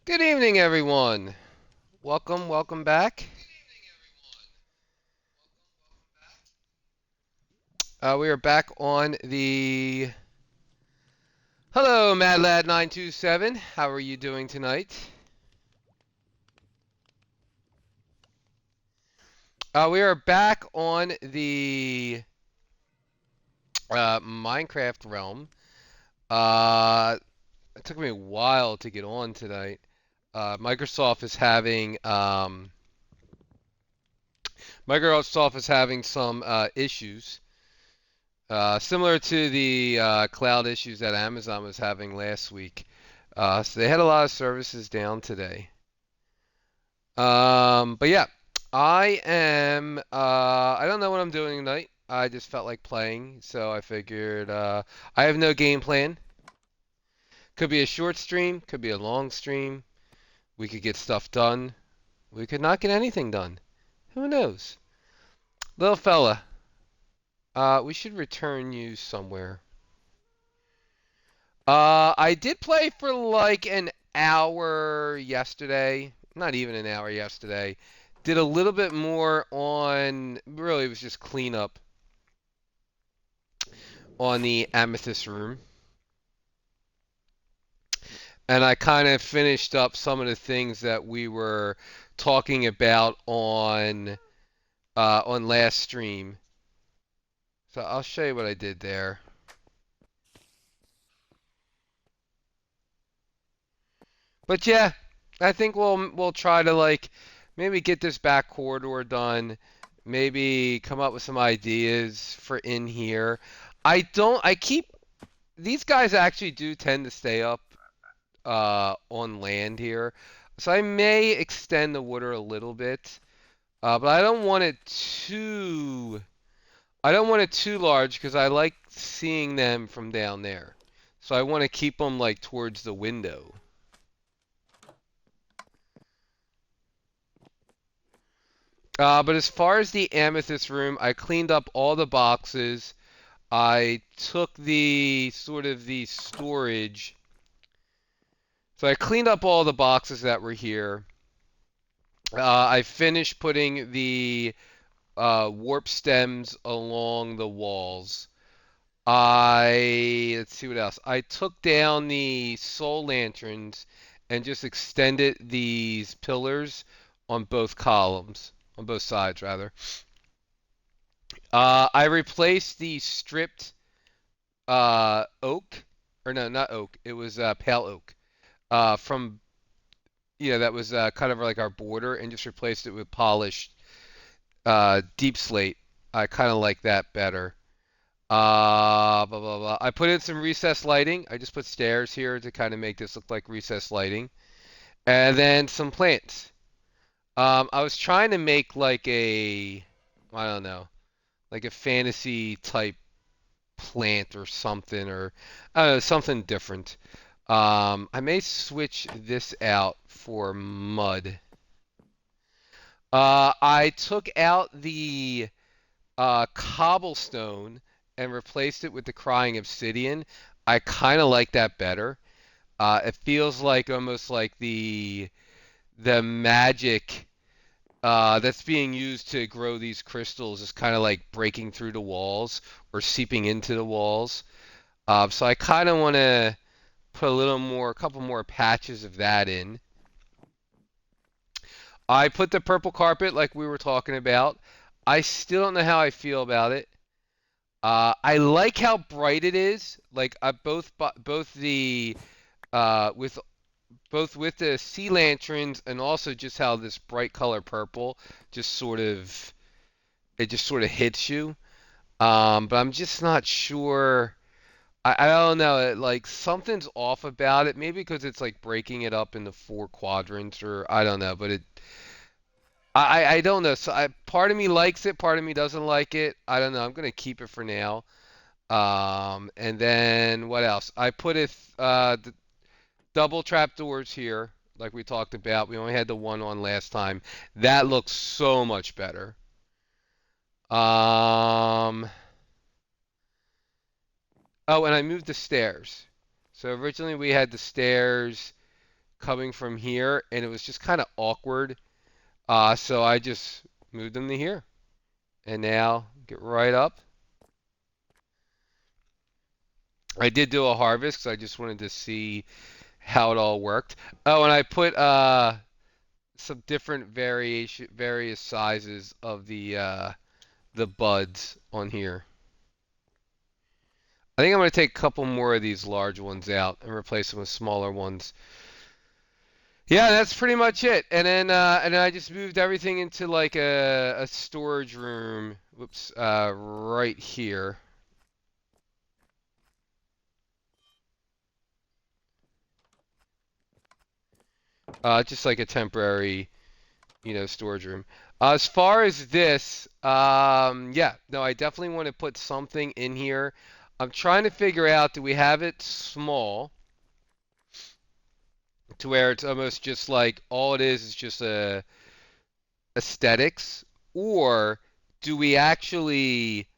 Good evening, everyone. Welcome back. We are back on the. Hello, Mad Lad 927. How are you doing tonight? We are back on the Minecraft realm. Uh, it took me a while to get on tonight. Microsoft is having some issues. Similar to the cloud issues that Amazon was having last week. So they had a lot of services down today. But yeah, I don't know what I'm doing tonight. I just felt like playing, so I figured I have no game plan. Could be a short stream, could be a long stream. We could get stuff done. We could not get anything done. Who knows? Little fella, we should return you somewhere. I did play for like an hour yesterday. Not even an hour yesterday. Did a little bit more on, really, it was just cleanup on the Amethyst room. And I kind of finished up some of the things that we were talking about on last stream. So I'll show you what I did there. But yeah, I think we'll try to like maybe get this back corridor done. Maybe come up with some ideas for in here. I keep these guys actually do tend to stay up on land here. So I may extend the water a little bit. But I don't want it too large because I like seeing them from down there. So I want to keep them like towards the window. But as far as the amethyst room, I cleaned up all the boxes. I took the sort of the storage. So I cleaned up all the boxes that were here. I finished putting the warp stems along the walls. Let's see what else. I took down the soul lanterns and just extended these pillars on both columns, on both sides rather. I replaced the stripped oak, or no, not oak. It was pale oak. From that was kind of like our border, and just replaced it with polished deep slate. I kind of like that better. Blah blah blah. I put in some recessed lighting. I just put stairs here to kind of make this look like recessed lighting, and then some plants. I was trying to make like I don't know, like a fantasy type plant or something, or I don't know, something different. I may switch this out for mud. I took out the cobblestone and replaced it with the crying obsidian. I kind of like that better. It feels like almost like the magic that's being used to grow these crystals is kind of like breaking through the walls or seeping into the walls. So I kind of want to put a couple more patches of that in. I put the purple carpet like we were talking about. I still don't know how I feel about it. I like how bright it is. Like both the with both with the sea lanterns and also just how this bright color purple just sort of it just sort of hits you. But I'm just not sure. I don't know. Like something's off about it. Maybe because it's like breaking it up into four quadrants, or I don't know. But I don't know. So part of me likes it, part of me doesn't like it. I don't know. I'm gonna keep it for now. And then what else? I put the double trap doors here, like we talked about. We only had the one on last time. That looks so much better. Um, oh, and I moved the stairs. So originally we had the stairs coming from here, and it was just kind of awkward. So I just moved them to here, and now get right up. I did do a harvest because I just wanted to see how it all worked. Oh, and I put some different various sizes of the buds on here. I think I'm going to take a couple more of these large ones out and replace them with smaller ones. Yeah, that's pretty much it. And then I just moved everything into like a storage room. Whoops, right here. Just like a temporary, storage room. As far as this, yeah, no, I definitely want to put something in here. I'm trying to figure out, do we have it small to where it's almost just like all it is just a aesthetics, or do we actually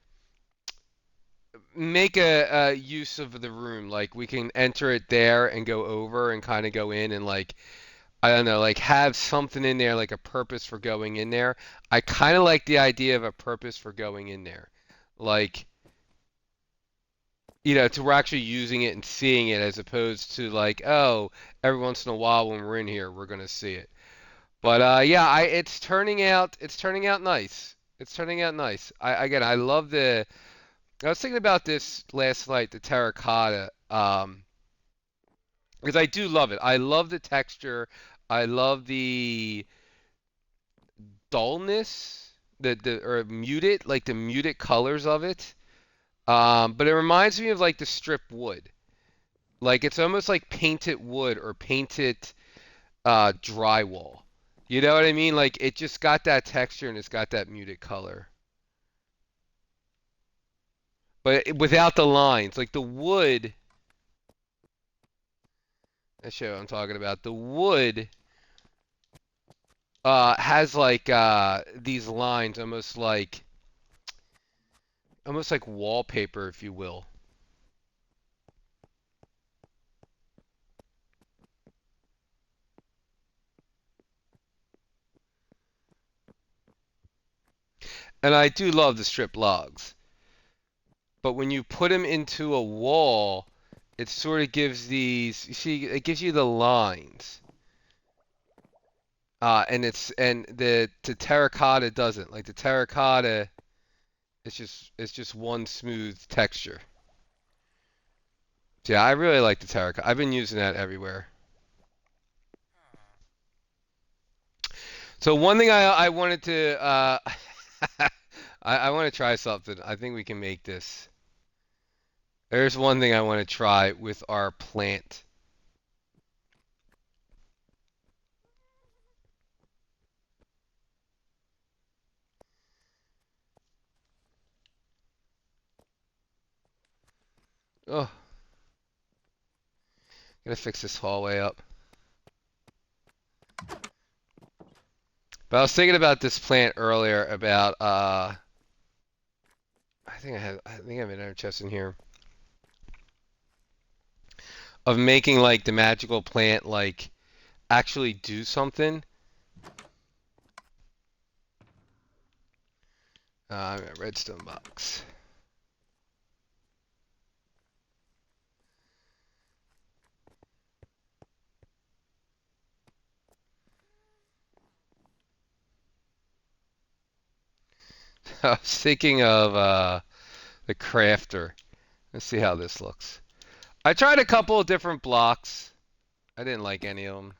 make a use of the room? Like we can enter it there and go over and kind of go in and like I don't know, like have something in there, like a purpose for going in there. I kind of like the idea of a purpose for going in there. Like, to we're actually using it and seeing it as opposed to like, oh, every once in a while when we're in here, we're gonna see it. But yeah, it's turning out nice. It's turning out nice. I love the I was thinking about this last night, the terracotta, because I do love it. I love the texture. I love the dullness, the or muted, like the muted colors of it. But it reminds me of like the strip wood. Like it's almost like painted wood or painted drywall. You know what I mean? Like it just got that texture and it's got that muted color. But without the lines. Like the wood, that's show I'm talking about. The wood has like these lines almost like wallpaper, if you will. And I do love the strip logs. But when you put them into a wall, it sort of gives you see, it gives you the lines. And the terracotta doesn't. Like the terracotta, it's just one smooth texture. So, yeah, I really like the terracotta. I've been using that everywhere. So one thing I wanted to I want to try something. I think we can make this. There's one thing I want to try with our plant. Oh, gotta fix this hallway up. But I was thinking about this plant earlier about I think I have another chest in here of making like the magical plant like actually do something. Redstone box. I was thinking of the crafter. Let's see how this looks. I tried a couple of different blocks. I didn't like any of them.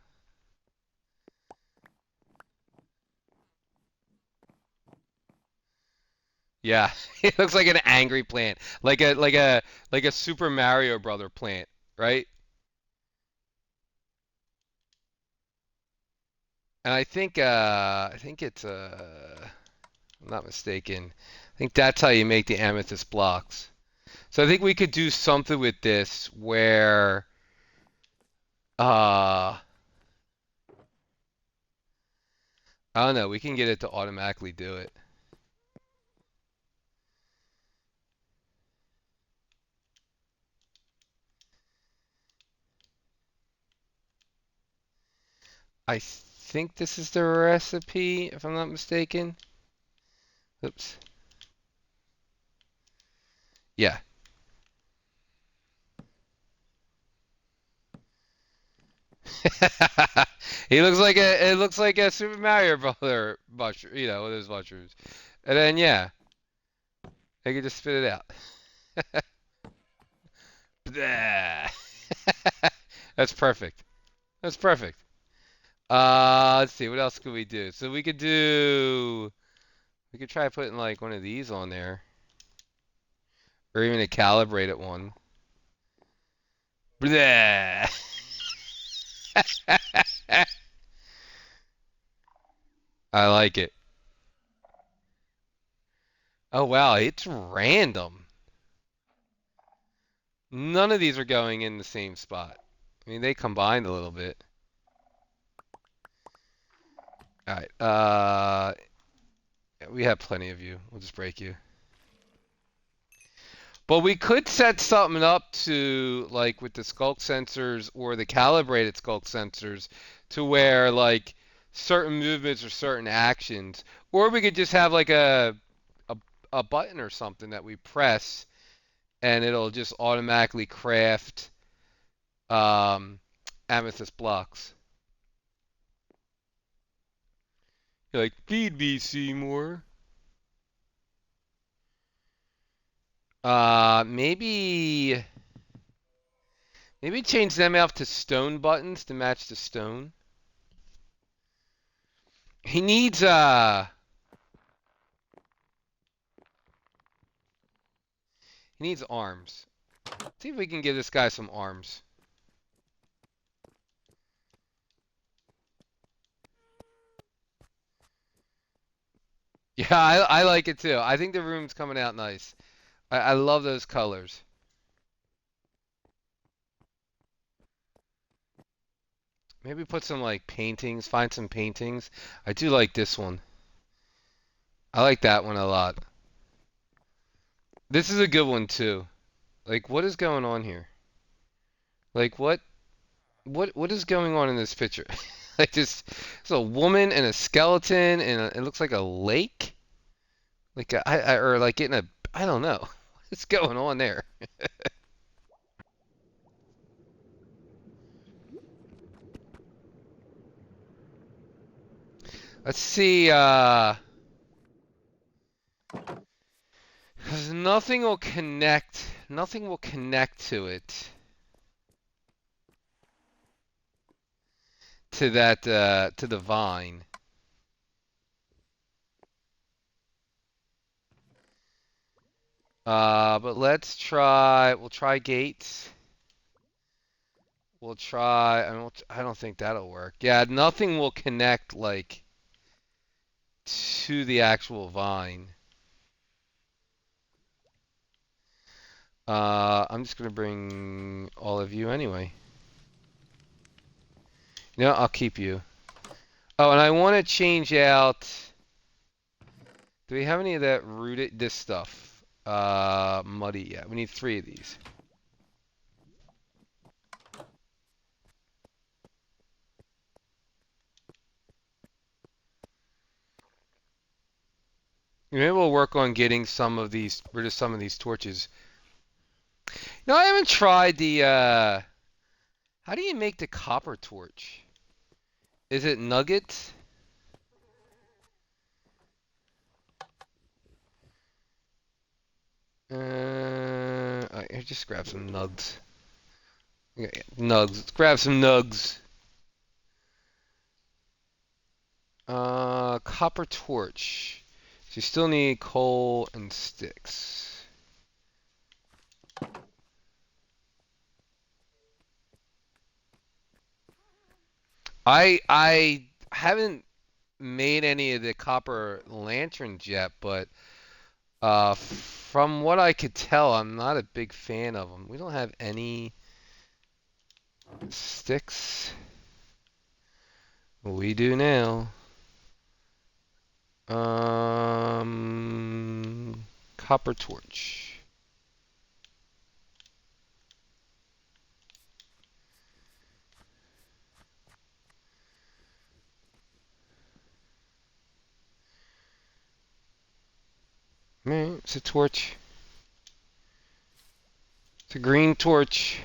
Yeah, it looks like an angry plant, like a Super Mario Brother plant, right? And I think it's I'm not mistaken. I think that's how you make the amethyst blocks. So I think we could do something with this where uh I don't know, we can get it to automatically do it. I think this is the recipe, if I'm not mistaken. Oops. Yeah. He looks like a. It looks like a Super Mario Brother mushroom. You know, with those mushrooms. And then yeah, they can just spit it out. Blah. That's perfect. That's perfect. Let's see. What else could we do? So we could do. We could try putting like one of these on there, or even a calibrated one. Blah. I like it. Oh wow, it's random. None of these are going in the same spot. I mean, they combined a little bit. All right. We have plenty of you. We'll just break you. But we could set something up to like with the skulk sensors or the calibrated skulk sensors to where like certain movements or certain actions, or we could just have like a, a button or something that we press and it'll just automatically craft um, amethyst blocks. You're like, feed me, Seymour. Maybe change them out to stone buttons to match the stone. He needs he needs arms. See if we can give this guy some arms. Yeah, I like it too. I think the room's coming out nice. I love those colors. Maybe put some like paintings, find some paintings. I do like this one. I like that one a lot. This is a good one too. Like what is going on here? Like what is going on in this picture? Like this, it's a woman and a skeleton and it looks like a lake. Like or like in a I don't know. What's going on there? Let's see. 'Cause nothing will connect. Nothing will connect to it to that to the vine. But let's try. We'll try gates. We'll try. I don't think that'll work. Yeah, nothing will connect like to the actual vine. I'm just gonna bring all of you anyway. You know, I'll keep you. Oh, and I want to change out. Do we have any of that rooted this stuff? Muddy. Yeah, we need three of these. Maybe we'll work on getting some of these rid of some of these torches. No, I haven't tried the. How do you make the copper torch? Is it nuggets? Here, just grab some nugs. Okay, nugs. Let's grab some nugs. Copper torch. So you still need coal and sticks. I haven't made any of the copper lanterns yet, but from what I could tell, I'm not a big fan of them. We don't have any sticks. We do now. Copper torch. It's a torch. It's a green torch.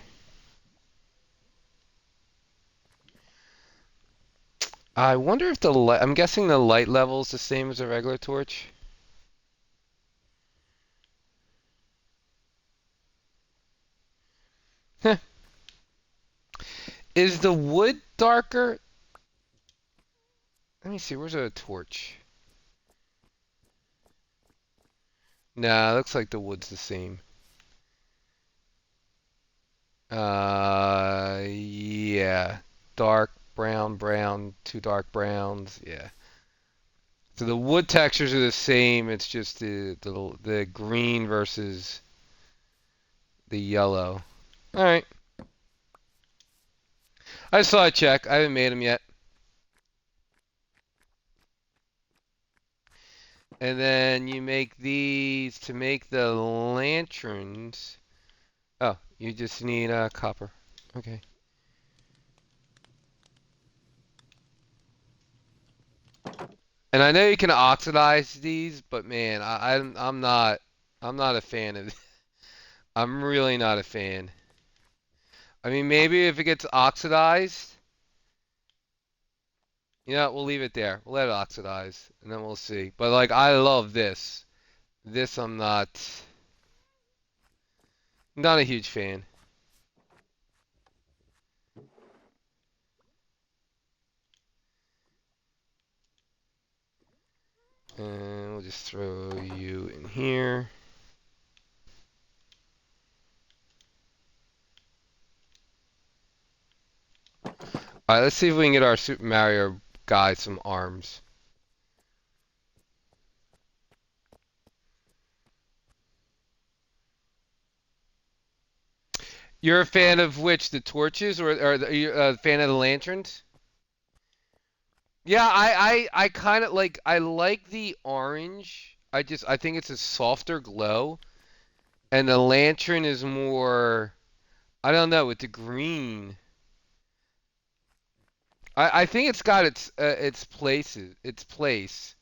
I wonder if the light. I'm guessing the light level is the same as a regular torch. Heh. Is the wood darker? Let me see. Where's a torch? Nah, it looks like the wood's the same. Yeah. Dark brown, brown, two dark browns. Yeah. So the wood textures are the same. It's just the green versus the yellow. All right. I saw a check. I haven't made them yet. And then you make these to make the lanterns. Oh, you just need copper. Okay. And I know you can oxidize these, but man, I'm not a fan of. I'm really not a fan. I mean, maybe if it gets oxidized, we'll leave it there. We'll let it oxidize, and then we'll see. But like, I love this. This I'm not a huge fan. And we'll just throw you in here. All right, let's see if we can get our Super Mario guy some arms. You're a fan of which, the torches, or are you a fan of the lanterns? Yeah, I kind of like I like the orange. I think it's a softer glow, and the lantern is more. I don't know with the green. I think it's got its place.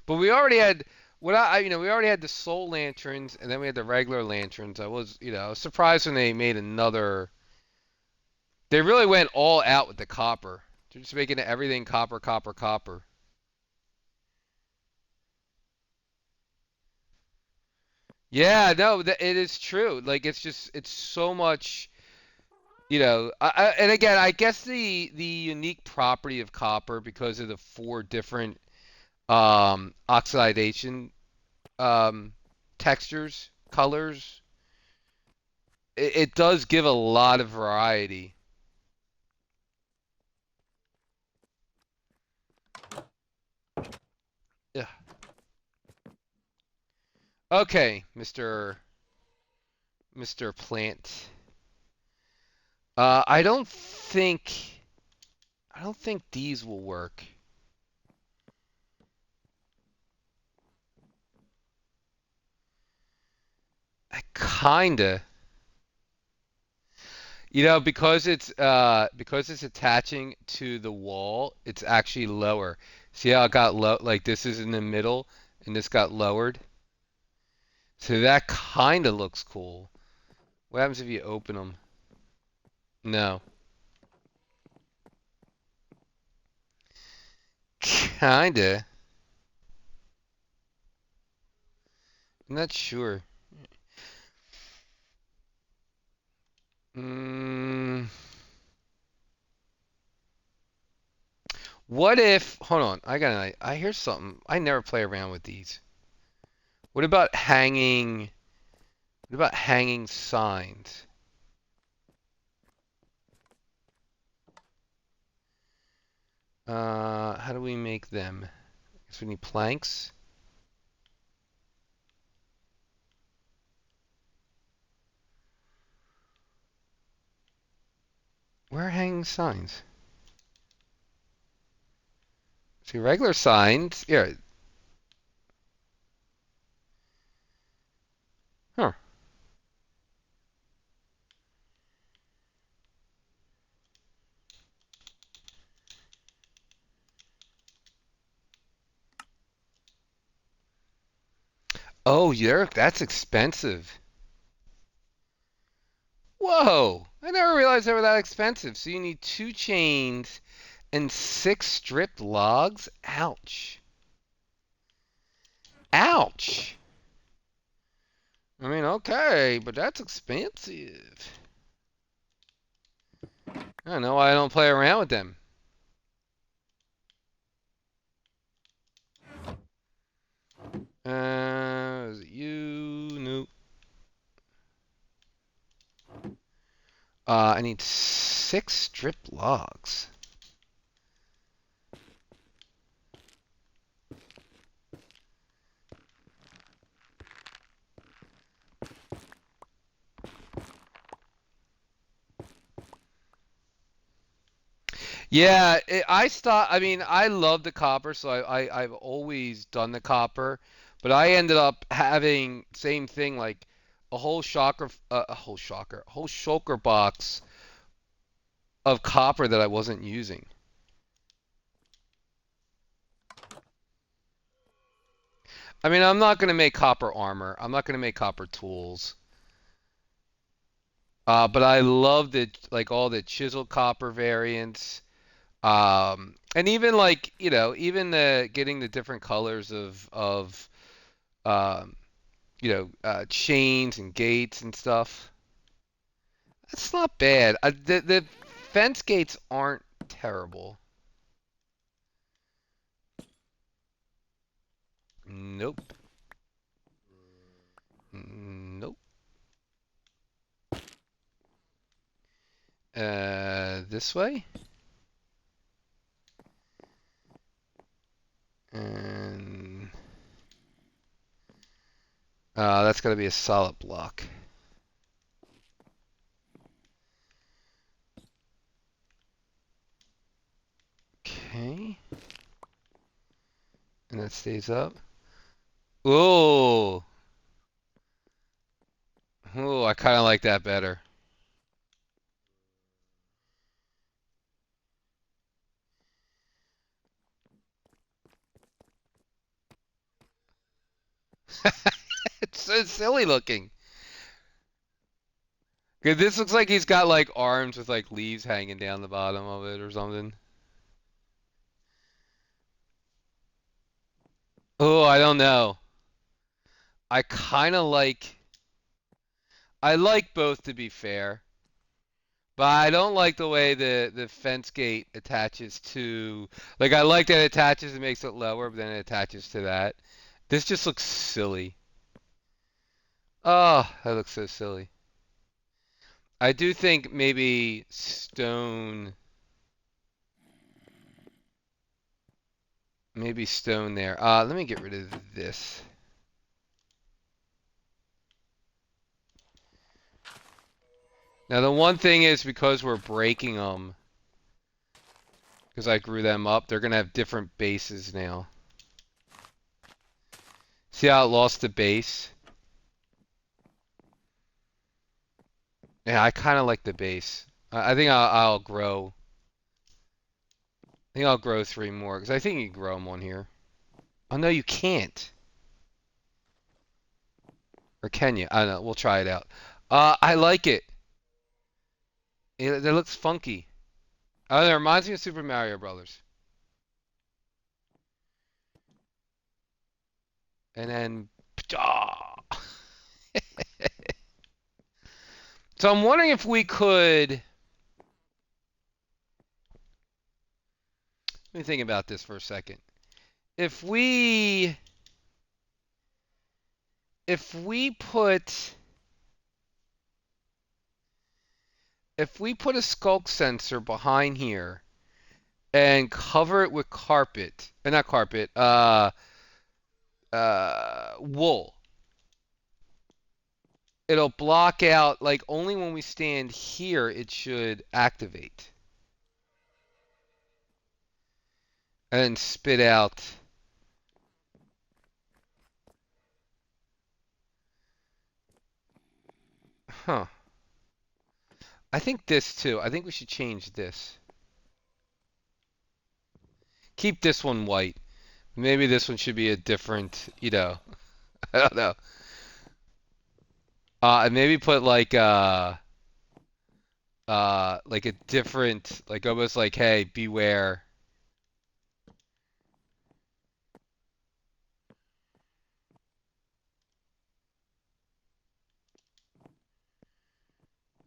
But we already had we already had the soul lanterns, and then we had the regular lanterns. I was surprised when they made another. They really went all out with the copper. They're just making everything copper, copper, copper. Yeah, no, it is true. Like it's so much. And again, I guess the unique property of copper because of the four different oxidation um, textures, colors, it does give a lot of variety. Yeah. Okay, Mr. Plant. I don't think these will work. I kinda. Because it's attaching to the wall, it's actually lower. See how it got low? Like this is in the middle, and this got lowered. So that kind of looks cool. What happens if you open them? No. Kinda. I'm not sure. Mm, what if? Hold on. I hear something. I never play around with these. What about hanging? What about hanging signs? How do we make them? Guess we need planks. Where are hanging signs? See, regular signs. Yeah. Huh. Oh, Yerk, that's expensive. Whoa! I never realized they were that expensive. So you need two chains and six stripped logs? Ouch. Ouch. I mean, okay, but that's expensive. I don't know why I don't play around with them. Is it you? Nope. I need six stripped logs. Yeah, I stopped. I mean, I love the copper, so I've always done the copper, but I ended up having same thing like a whole shulker box of copper that I wasn't using. I mean, I'm not gonna make copper armor. I'm not gonna make copper tools. But I love the like all the chiseled copper variants. And even like, even the getting the different colors of um, chains and gates and stuff. That's not bad. The fence gates aren't terrible. Nope. Nope. This way? And that's gotta be a solid block. Okay. And that stays up. Oh, oh, I kind of like that better. It's so silly looking. 'Cause this looks like he's got like arms with like leaves hanging down the bottom of it or something. Oh, I don't know. I kind of like. I like both to be fair, but I don't like the way the fence gate attaches to. Like I like that it attaches and makes it lower, but then it attaches to that. This just looks silly. Oh, that looks so silly. I do think maybe stone there. Let me get rid of this. Now the one thing is because we're breaking them, because I grew them up, they're gonna have different bases now. See how it lost the base? Yeah, I kind of like the base. I think I'll grow. I think I'll grow three more because I think you can grow them one here. Oh no, you can't. Or can you? I don't know. We'll try it out. I like it. It looks funky. Oh, it reminds me of Super Mario Brothers. And then, ah. So I'm wondering if we could. Let me think about this for a second. If we, if we put, if we put a skulk sensor behind here and cover it with carpet, not carpet, wool. It'll block out, like, only when we stand here it should activate. And then spit out. Huh. I think this too. I think we should change this. Keep this one white. Maybe this one should be a different. don't know. And maybe put like a different, like almost like, hey, beware.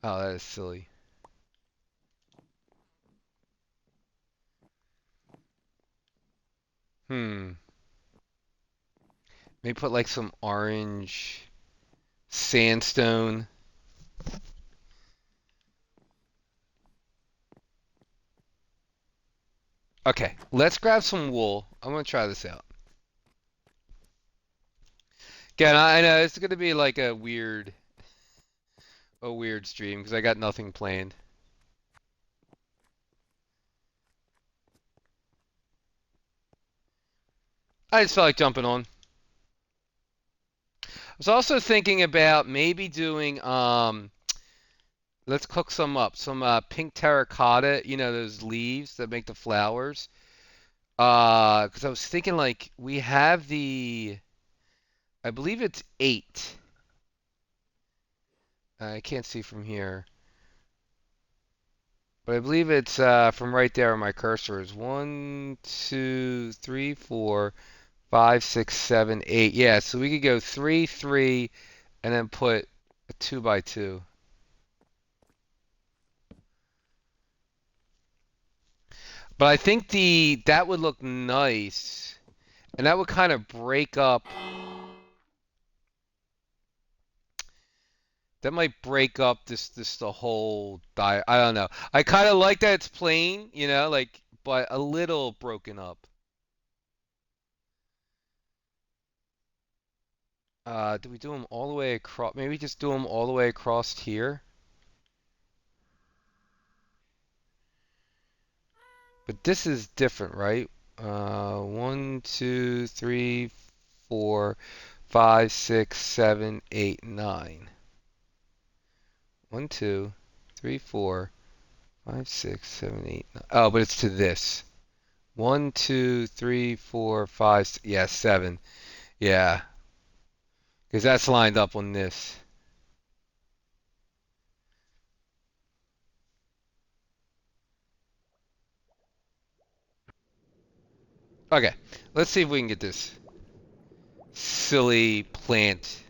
Oh, that is silly. Hmm. Maybe put like some orange sandstone. Okay, let's grab some wool. I'm gonna try this out. Again, I know it's gonna be like a weird stream because I got nothing planned. I just felt like jumping on. I was also thinking about maybe doing let's cook some up. Some pink terracotta, those leaves that make the flowers. Because I was thinking like we have I believe it's 8. I can't see from here, but I believe it's from right there where my cursor is. 1, 2, 3, 4, 5, 6, 7, 8. Yeah, so we could go 3, 3, and then put a 2 by 2. But I think the that would look nice, and that would kind of break up. That might break up this the whole I don't know. I kind of like that it's plain, like but a little broken up. Do we do them all the way across? Maybe just do them all the way across here. But this is different, right? 1, 2, 3, 4, 5, 6, 7, 8, 9. 1, 2, 3, 4, 5, 6, 7, 8, 9. Oh, but it's to this. 1, 2, 3, 4, 5. Yeah, 7. Yeah, because that's lined up on this. Okay, let's see if we can get this silly plant.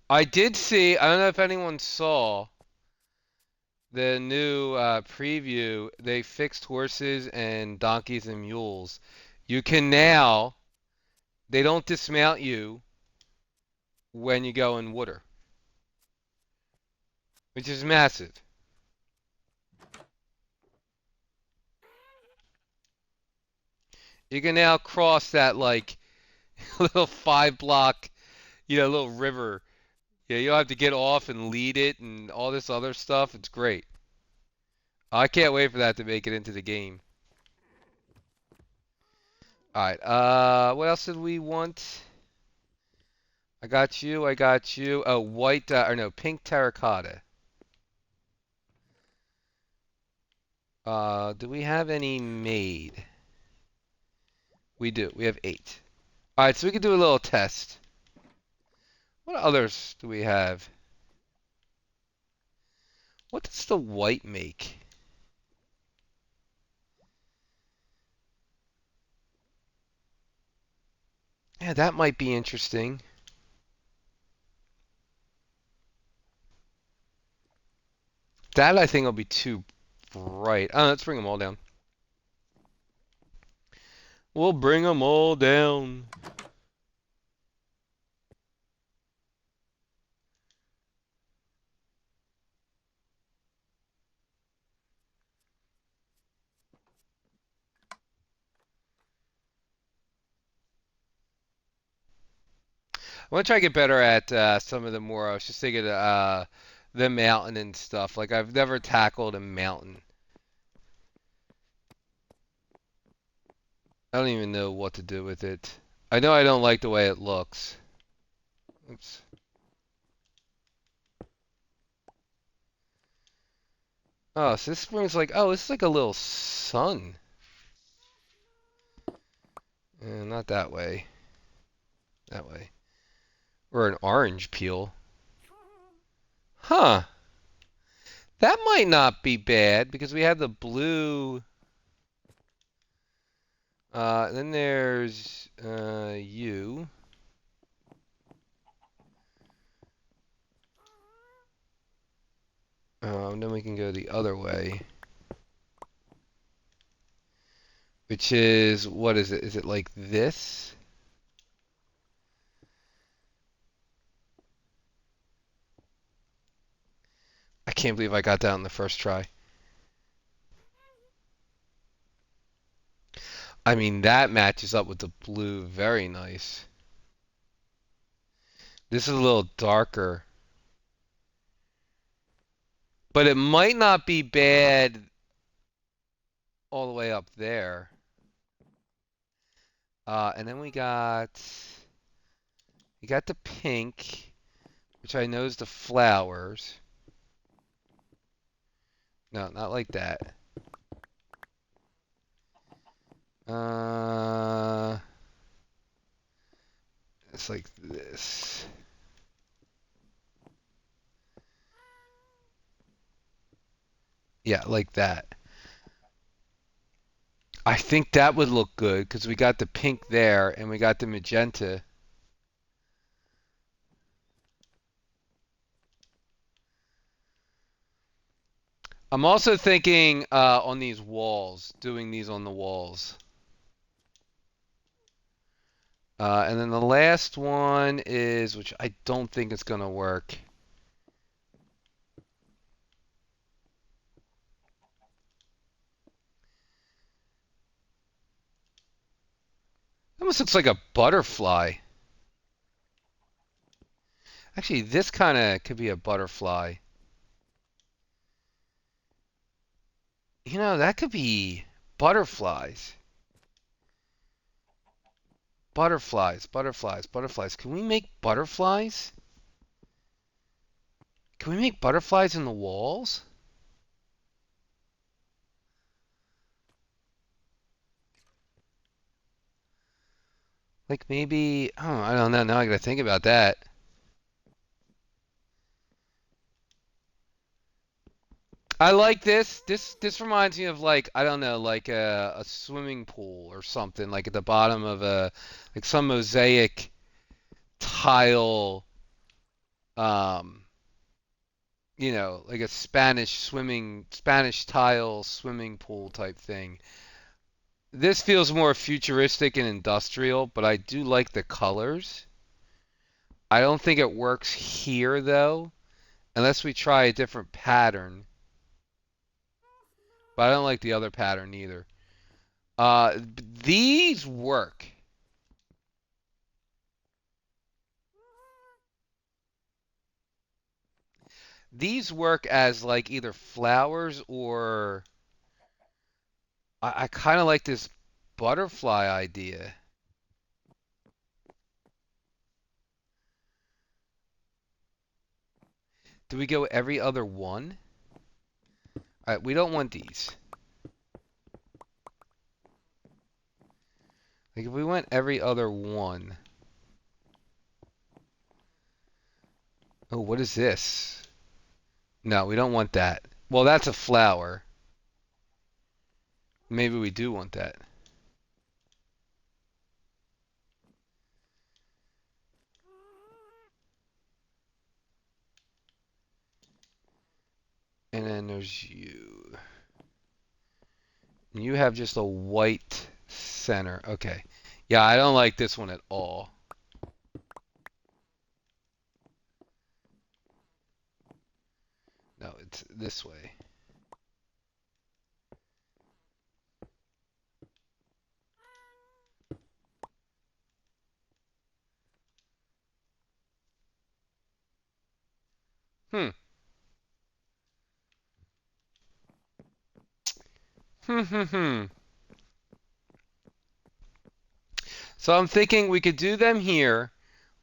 I did see, I don't know if anyone saw the new preview. They fixed horses and donkeys and mules. You can now, they don't dismount you when you go in water, which is massive. You can now cross that like little 5 block, little river. Yeah, you don't have to get off and lead it and all this other stuff. It's great. I can't wait for that to make it into the game. All right. What else did we want? I got you. I got you. Oh, white or no, pink terracotta. Do we have any made? We do. We have 8. All right, so we can do a little test. What others do we have? What does the white make? Yeah, that might be interesting. That I think will be too bright. Oh, let's bring them all down. We'll bring them all down. I want to try to get better at some of the more. I was just thinking the mountain and stuff. Like I've never tackled a mountain. I don't even know what to do with it. I know I don't like the way it looks. Oops. Oh, so this brings like, oh, this is like a little sun. Not that way. That way. Or an orange peel. Huh. That might not be bad because we have the blue. Then there's you. Then we can go the other way. Which is, what is it? Is it like this? I can't believe I got that on the first try. I mean, that matches up with the blue very nice. This is a little darker. But it might not be bad all the way up there. And then we got the pink, which I know is the flowers. No, not like that. Uh, it's like this. Yeah, like that. I think that would look good because we got the pink there and we got the magenta. I'm also thinking on these walls, doing these on the walls. And then the last one is, which I don't think is going to work. Almost looks like a butterfly. Actually, this kind of could be a butterfly. You know, that could be butterflies. Butterflies, butterflies, butterflies. Can we make butterflies? Can we make butterflies in the walls? Like maybe, oh, I don't know. Now I gotta think about that. I like this. This reminds me of like, I don't know, like a swimming pool or something, like at the bottom of like some mosaic tile, um, like a Spanish tile swimming pool type thing. This feels more futuristic and industrial, but I do like the colors. I don't think it works here though, unless we try a different pattern. But I don't like the other pattern either. These work. These work as like either flowers or I kind of like this butterfly idea. Do we go every other one? All right, we don't want these. Like if we went every other one. Oh, what is this? No, we don't want that. Well, that's a flower. Maybe we do want that. And then there's you. You have just a white center. Okay. Yeah, I don't like this one at all. No, it's this way. Hmm. Hmm, hmm, hmm. So I'm thinking we could do them here,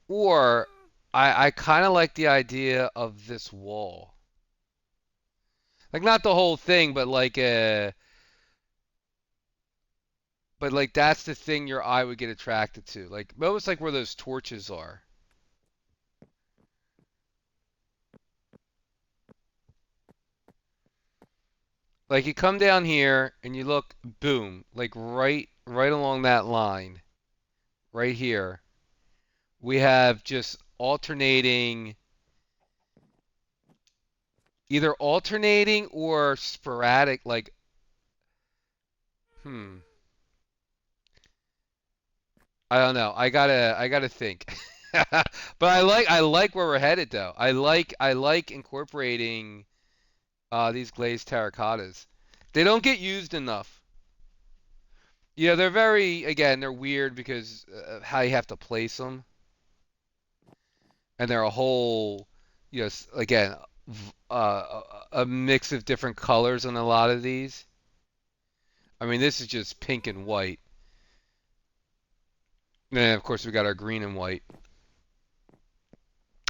or I kind of like the idea of this wall. Like not the whole thing, but like But like that's the thing your eye would get attracted to. Like almost like where those torches are. Like you come down here and you look, boom, like right along that line, right here. We have just alternating, either alternating or sporadic, like, hmm, I don't know. I gotta think. But I like where we're headed though. I like incorporating these glazed terracottas. They don't get used enough. Yeah, they're very, again, they're weird because of how you have to place them, and they're a whole, again, a mix of different colors on a lot of these. I mean, this is just pink and white. And then, of course, we got our green and white.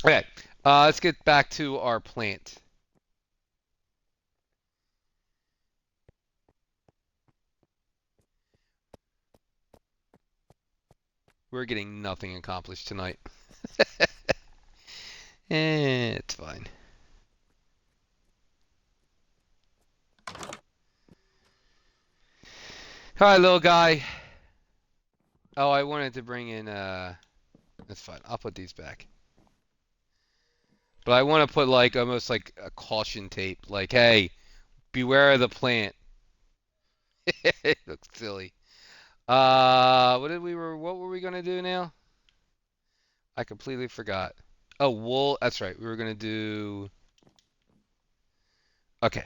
Okay, let's get back to our plant. We're getting nothing accomplished tonight. It's fine. Hi, little guy. Oh, I wanted to bring in, that's fine. I'll put these back. But I want to put like almost like a caution tape, like, hey, beware of the plant. It looks silly. What were we gonna do now? I completely forgot. Oh, wool. That's right. We were gonna do. Okay,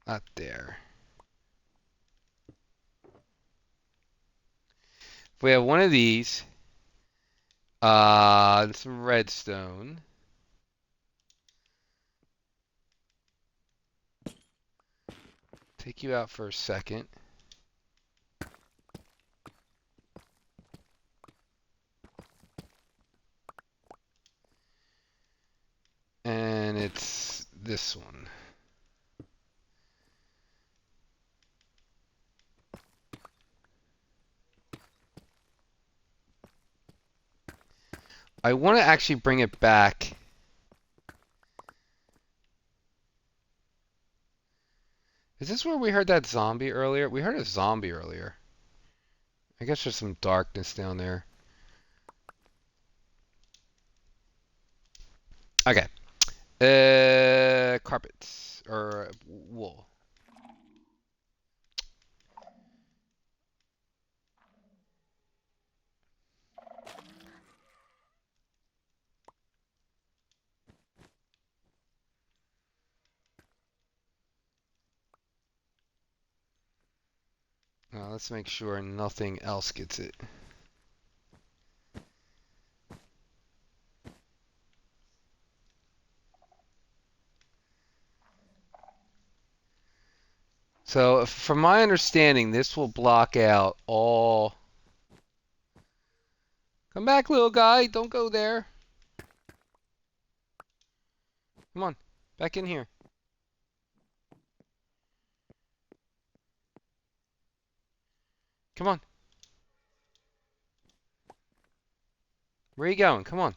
not there. If we have one of these, and some redstone. Take you out for a second. And it's this one. I want to actually bring it back. Is this where we heard that zombie earlier? We heard a zombie earlier. I guess there's some darkness down there. Okay. Carpets or wool. Let's make sure nothing else gets it. So, from my understanding, this will block out all. Come back, little guy. Don't go there. Come on, back in here. Come on. Where are you going? Come on.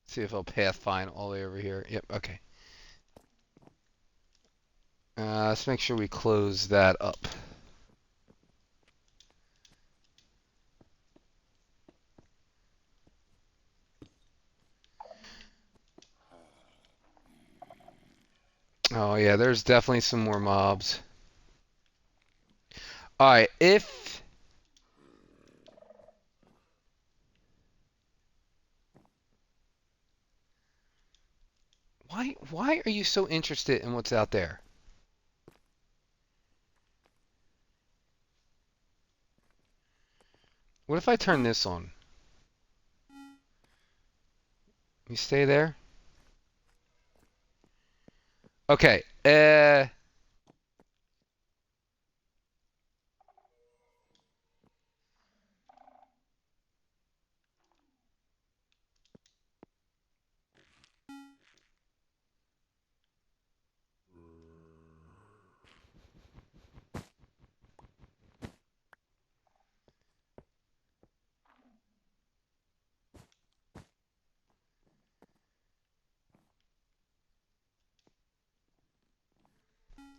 See if I'll path find all the way over here. Yep. Okay. Let's make sure we close that up. Oh yeah, there's definitely some more mobs. All right, if why are you so interested in what's out there? What if I turn this on? You stay there? Okay.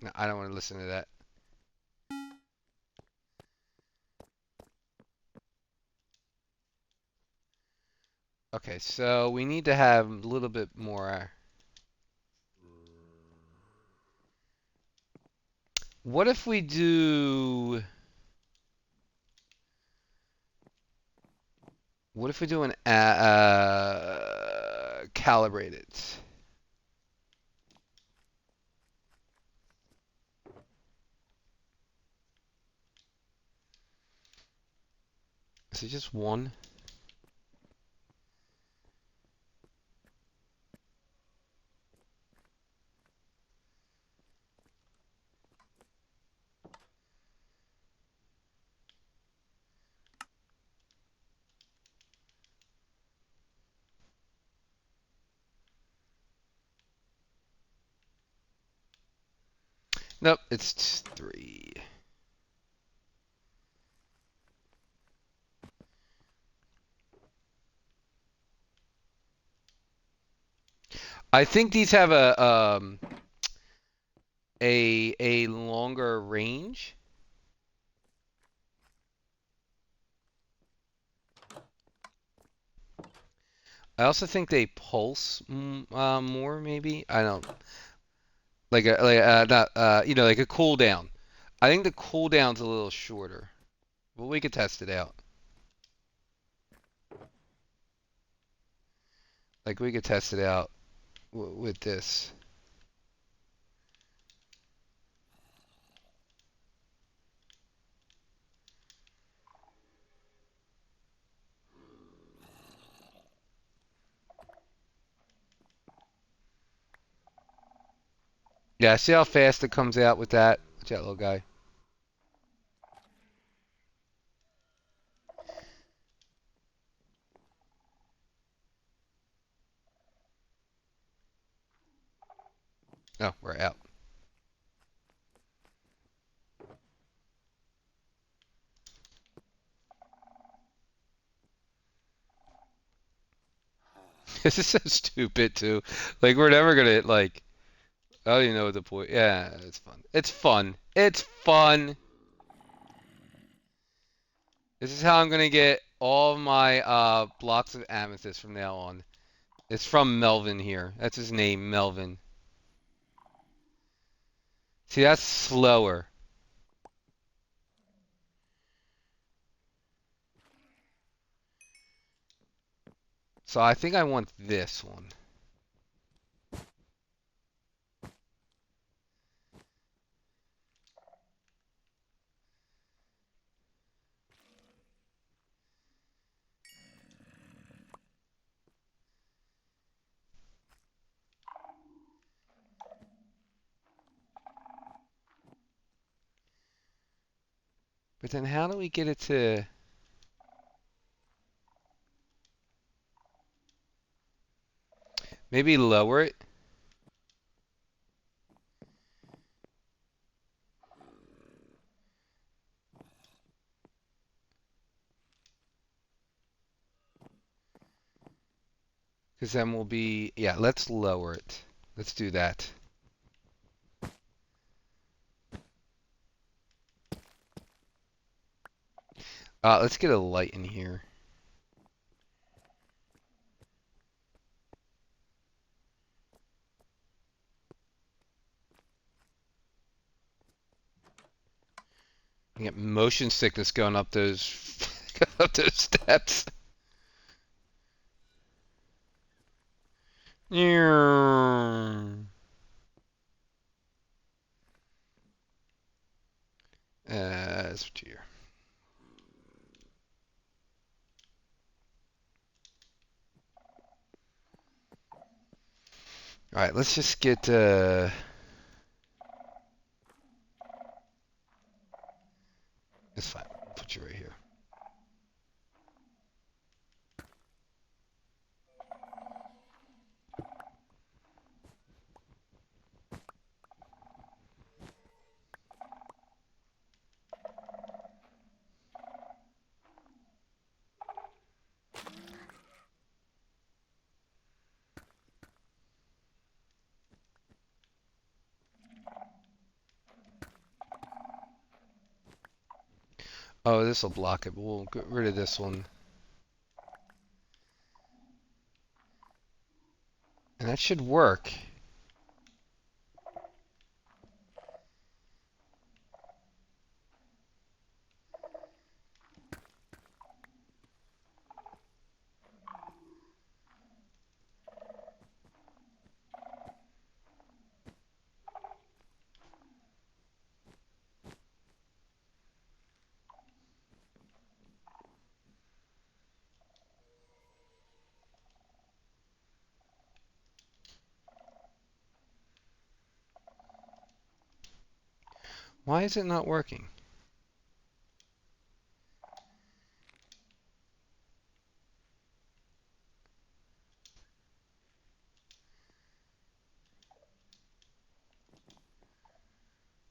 No, I don't want to listen to that. Okay, so we need to have a little bit more. What if we do? What if we do an calibrated? Is it just one? Nope, it's three. I think these have a longer range. I also think they pulse more, maybe. I don't not like a cooldown. I think the cooldown's a little shorter, but we could test it out. Like we could test it out with this. Yeah, see how fast it comes out with that? Watch that little guy. Oh, we're out. This is so stupid too. Like we're never gonna like. I don't even know what the point. Yeah, it's fun. It's fun. It's fun. This is how I'm gonna get all of my blocks of amethyst from now on. It's from Melvin here. That's his name, Melvin. See, that's slower. So I think I want this one. But then how do we get it to maybe lower it? Because then we'll be, yeah, let's lower it. Let's do that. Let's get a light in here. You get motion sickness going up those up those steps. Switch here. All right, let's just get. It's fine. Put you right here. Oh, this will block it, but we'll get rid of this one. And that should work. Why is it not working?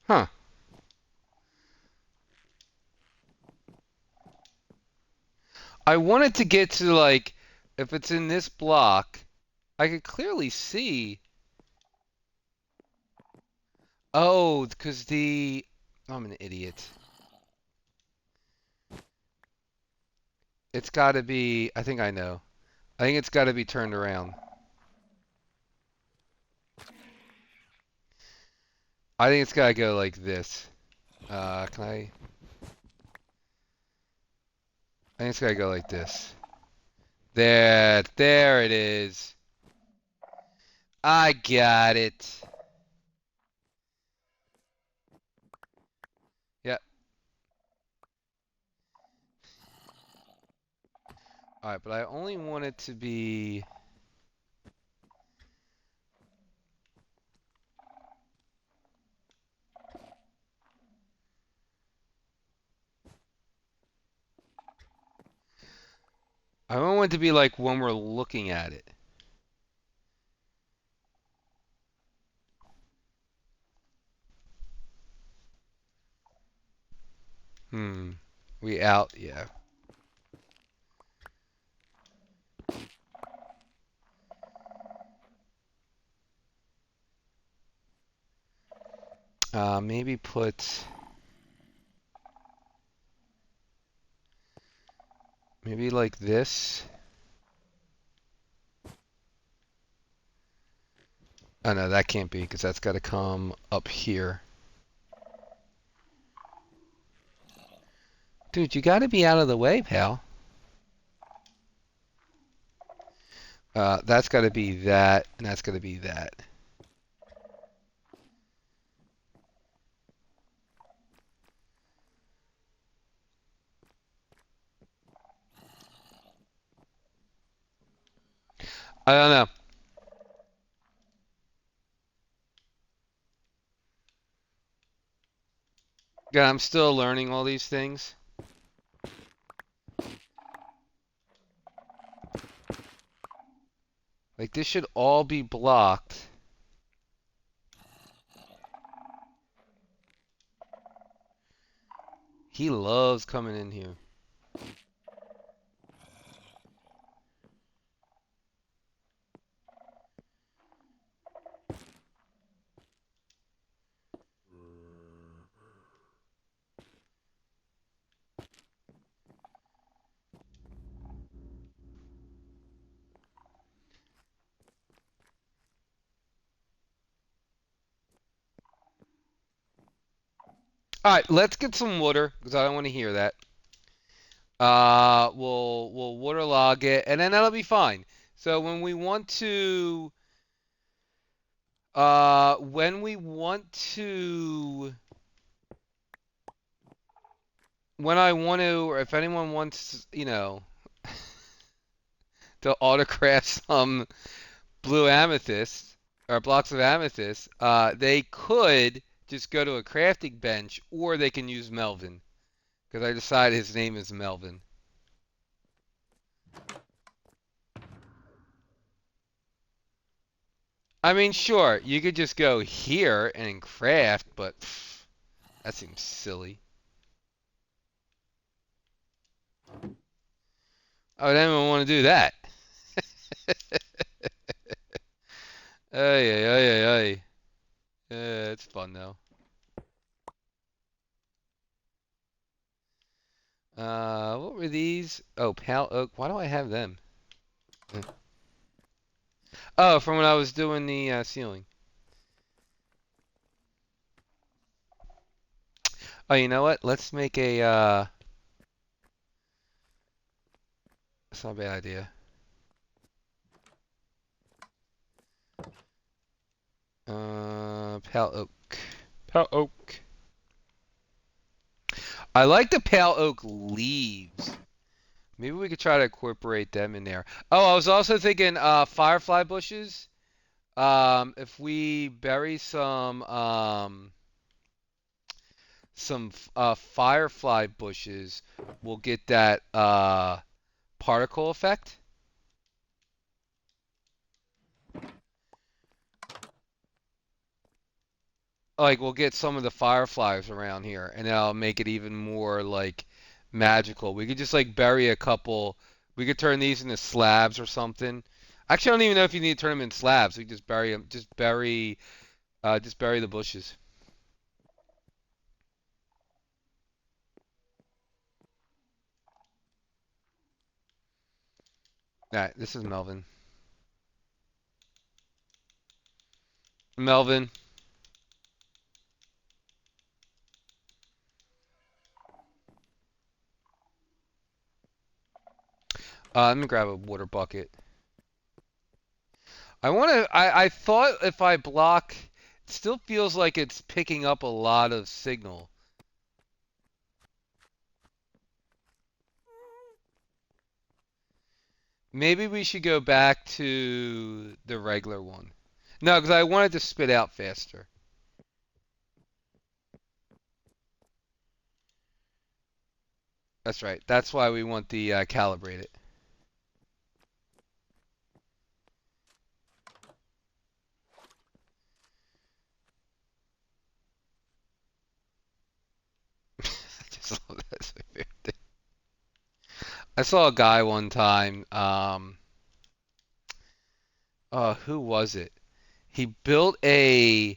Huh. I wanted to get to like, if it's in this block, I could clearly see. Oh, because I'm an idiot. It's got to be. I think I know. I think it's got to be turned around. I think it's got to go like this. Can I? I think it's got to go like this. There it is. I got it. Yep. All right, but I only want it to be. I don't want it to be like when we're looking at it. Hmm. We out? Yeah. Maybe put. Maybe like this. Oh no, that can't be because that's got to come up here. Dude, you got to be out of the way, pal. That's got to be that, and that's got to be that. I don't know. Yeah, I'm still learning all these things. Like this should all be blocked. He loves coming in here. All right, let's get some water because I don't want to hear that. We'll waterlog it, and then that'll be fine. So when we want to, when I want to, or if anyone wants, to autograph some blue amethyst or blocks of amethyst, they could just go to a crafting bench, or they can use Melvin because I decided his name is Melvin. I mean, sure, you could just go here and craft, but that seems silly. I would anyone want to do that? Ay, ay, ay, ay, ay. It's fun though. What were these? Oh, pal oak. Why do I have them? Oh, from when I was doing the ceiling. Oh, you know what? Let's make a. That's not a bad idea. Pale oak. Pale oak. I like the pale oak leaves. Maybe we could try to incorporate them in there. Oh, I was also thinking firefly bushes. If we bury some firefly bushes, we'll get that particle effect. Like we'll get some of the fireflies around here, and that'll make it even more like magical. We could just like bury a couple. We could turn these into slabs or something. Actually, I don't even know if you need to turn them in slabs. We just bury them. Just bury the bushes. All right, this is Melvin. Melvin, let me grab a water bucket. I thought if I block, it still feels like it's picking up a lot of signal. Maybe we should go back to the regular one. No, because I wanted to spit out faster. That's right. That's why we want the calibrated. I just love that. That's my favorite thing. I saw a guy one time. Who was it? He built a.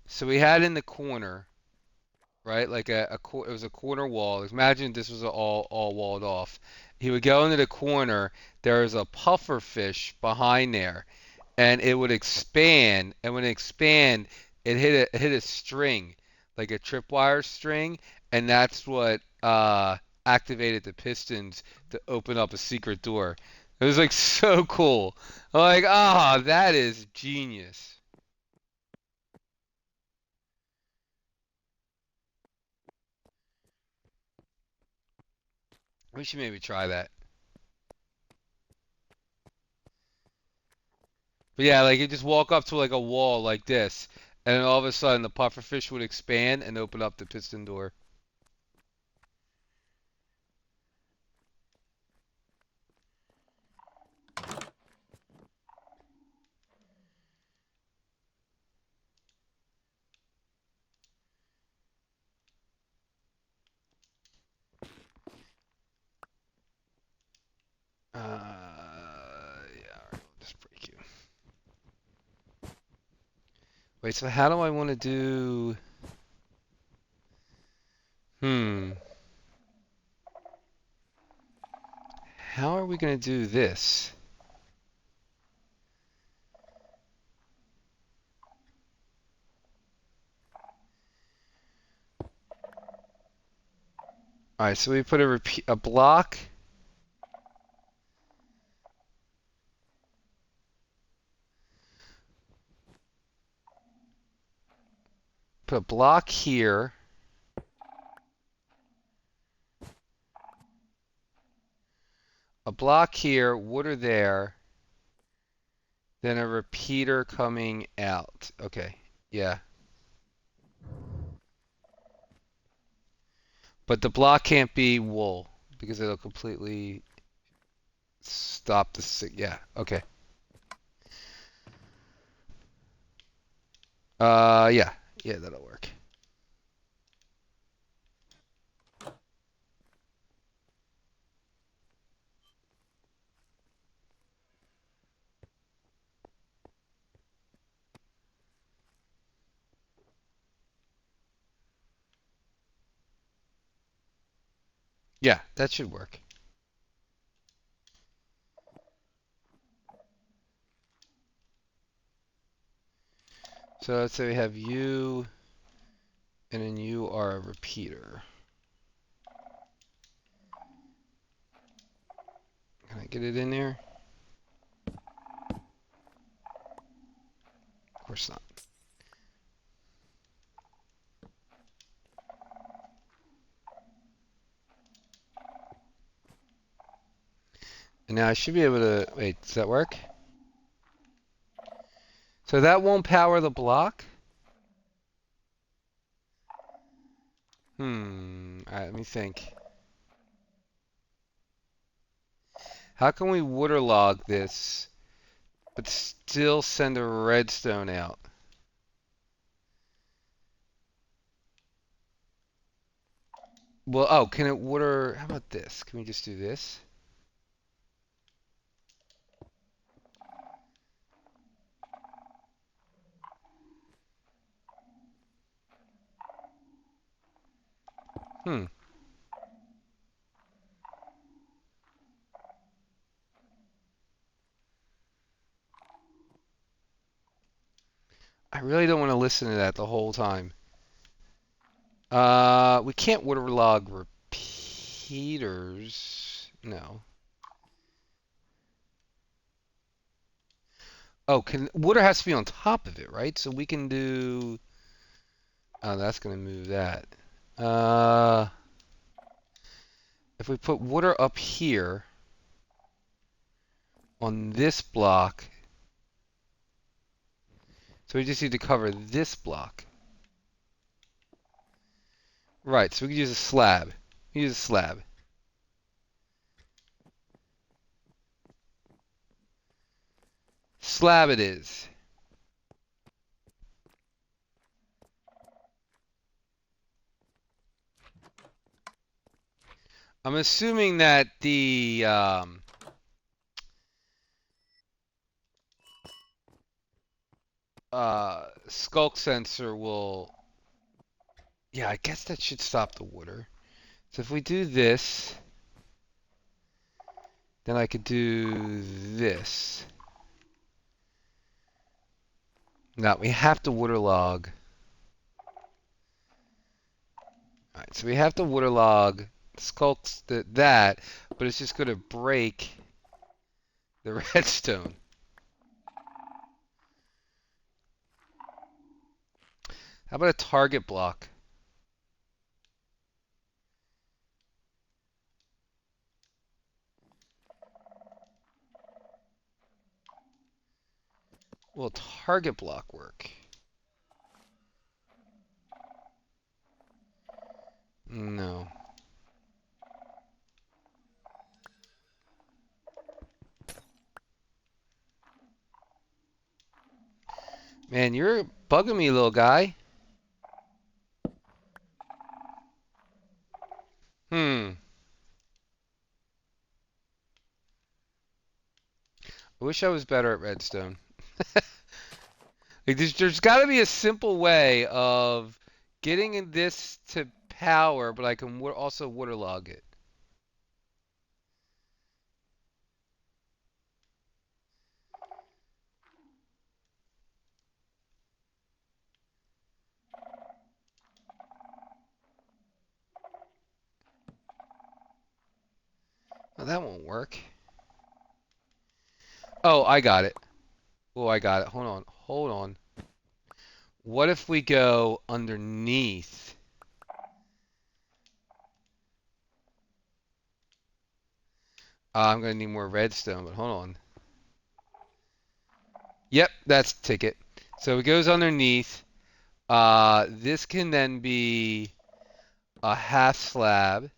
So we had in the corner, right? Like it was a corner wall. Imagine this was all walled off. He would go into the corner. There was a puffer fish behind there, and it would expand. And when it expand, it hit a string, like a tripwire string, and that's what activated the pistons to open up a secret door. It was like so cool. Like, that is genius. We should maybe try that. But yeah, like you just walk up to like a wall like this, and then all of a sudden the pufferfish would expand and open up the piston door. Yeah, alright, we'll just break you. Wait, so how do I want to do? Hmm. How are we gonna do this? All right, so we put a block, put a block here, a block here, water there, then a repeater coming out. Okay, yeah. But the block can't be wool because it'll completely stop the yeah. Okay. Yeah. Yeah, that'll work. Yeah, that should work. So let's say we have you, and then you are a repeater. Can I get it in there? Of course not. And now I should be able to, wait, does that work? So that won't power the block? Alright, let me think. How can we waterlog this, but still send a redstone out? Well, oh, can it water, how about this? Can we just do this? Hmm. I really don't want to listen to that the whole time. We can't waterlog repeaters. No. Oh, can water has to be on top of it, right? So we can do. Oh, that's gonna move that. Uh, if we put water up here on this block, so we just need to cover this block. Right. So we can use a slab. Use a slab. Slab it is. I'm assuming that the skulk sensor will. Yeah, I guess that should stop the water. So if we do this, then I could do this. Now we have to waterlog. Alright, so we have to waterlog skulks that, but it's just going to break the redstone. How about a target block? Will target block work? No. Man, you're bugging me, little guy. Hmm. I wish I was better at redstone. Like, there's got to be a simple way of getting in this to power, but I can also waterlog it. Well, that won't work. Oh, I got it. Oh, I got it. Hold on. Hold on. What if we go underneath? I'm going to need more redstone, but hold on. Yep, that's ticket. So it goes underneath. This can then be a half slab.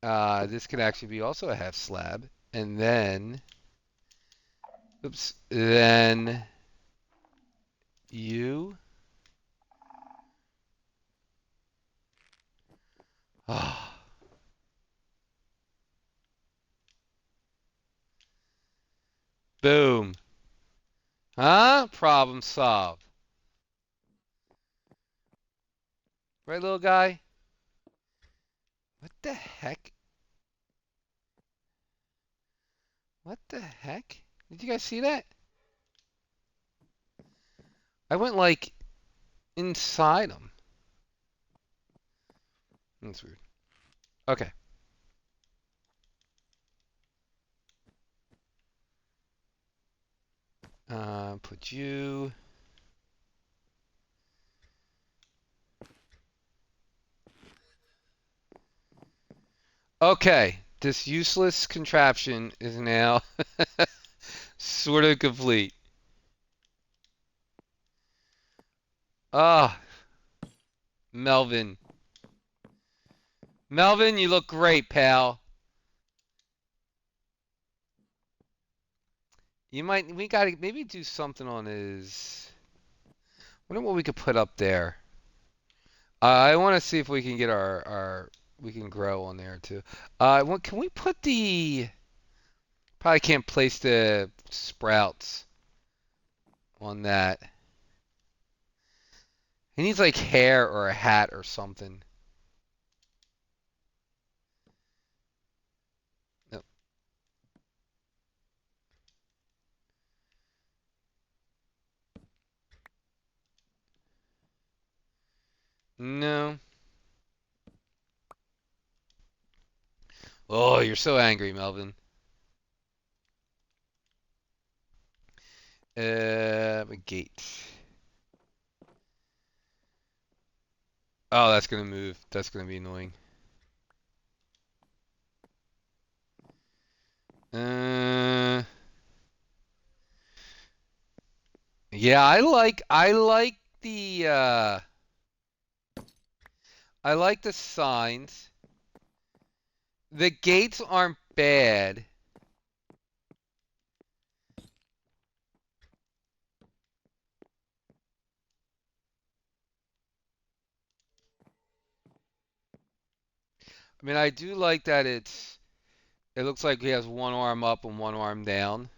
This can actually be also a half slab. And then, oops, then you. Ah, boom. Huh? Problem solved. Right, little guy? What the heck? What the heck? Did you guys see that? I went like inside them. That's weird. Okay. Put you. Okay. This useless contraption is now sort of complete. Ah, Melvin. Melvin, you look great, pal. We gotta maybe do something on his. Wonder what we could put up there. I want to see if we can get we can grow on there too. Can we put the? Probably can't place the sprouts on that. He needs like hair or a hat or something. No. No. Oh, you're so angry, Melvin. A gate. Oh, that's gonna move. That's gonna be annoying. Uh, yeah, I like the signs. The gates aren't bad. I mean, I do like that it looks like he has one arm up and one arm down.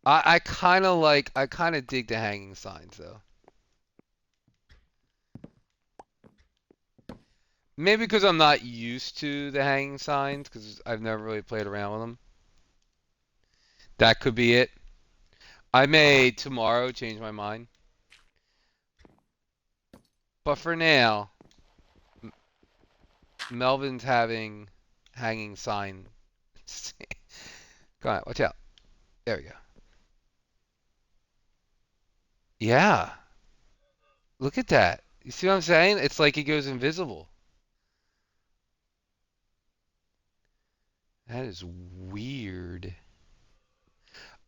I kind of dig the hanging signs though. Maybe because I'm not used to the hanging signs because I've never really played around with them. That could be it. I may tomorrow change my mind. But for now, Melvin's having hanging sign. Go on, watch out. There we go. Yeah, look at that. You see what I'm saying? It's like he goes invisible. That is weird.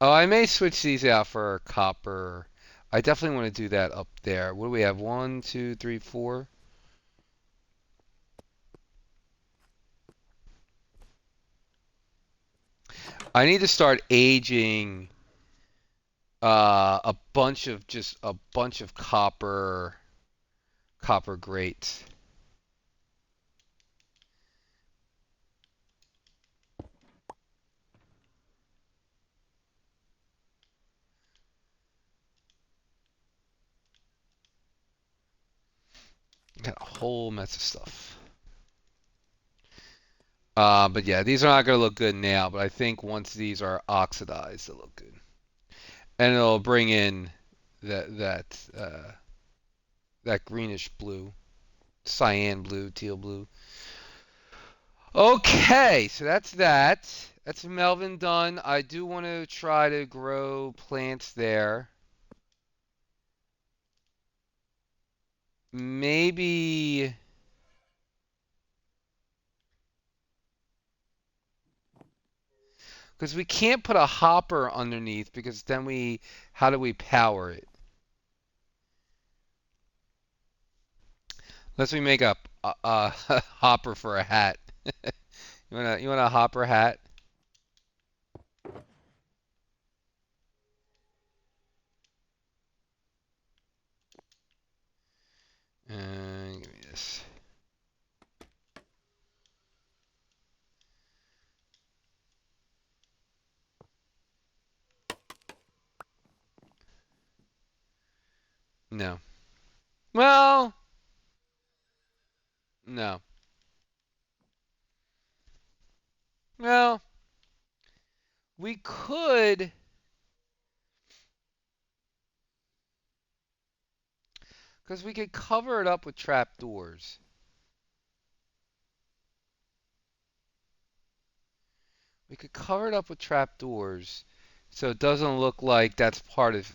Oh, I may switch these out for copper. I definitely want to do that up there. What do we have? One, two, three, four. I need to start aging a bunch of copper grates. Got a whole mess of stuff. But yeah, these are not going to look good now, but I think once these are oxidized, they'll look good. And it'll bring in that greenish blue, cyan blue, teal blue. Okay, so that's that. That's Melvin done. I do want to try to grow plants there. Maybe because we can't put a hopper underneath because then how do we power it? Unless we make a hopper for a hat. You want a hopper hat? Give me this. No. Well, no. Well, we could, because we could cover it up with trapdoors. We could cover it up with trapdoors so it doesn't look like that's part of.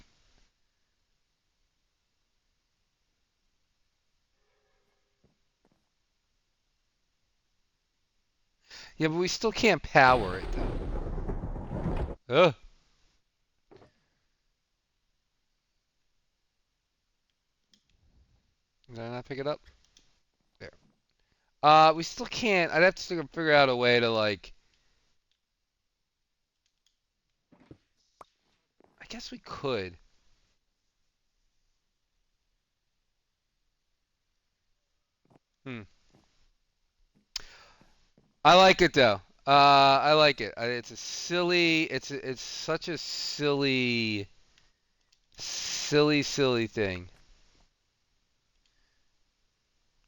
Yeah, but we still can't power it though. Ugh. Did I not pick it up? There. We still can't. I'd have to figure out a way to like. I guess we could. Hmm. I like it though. I like it. It's a silly. It's such a silly, silly thing.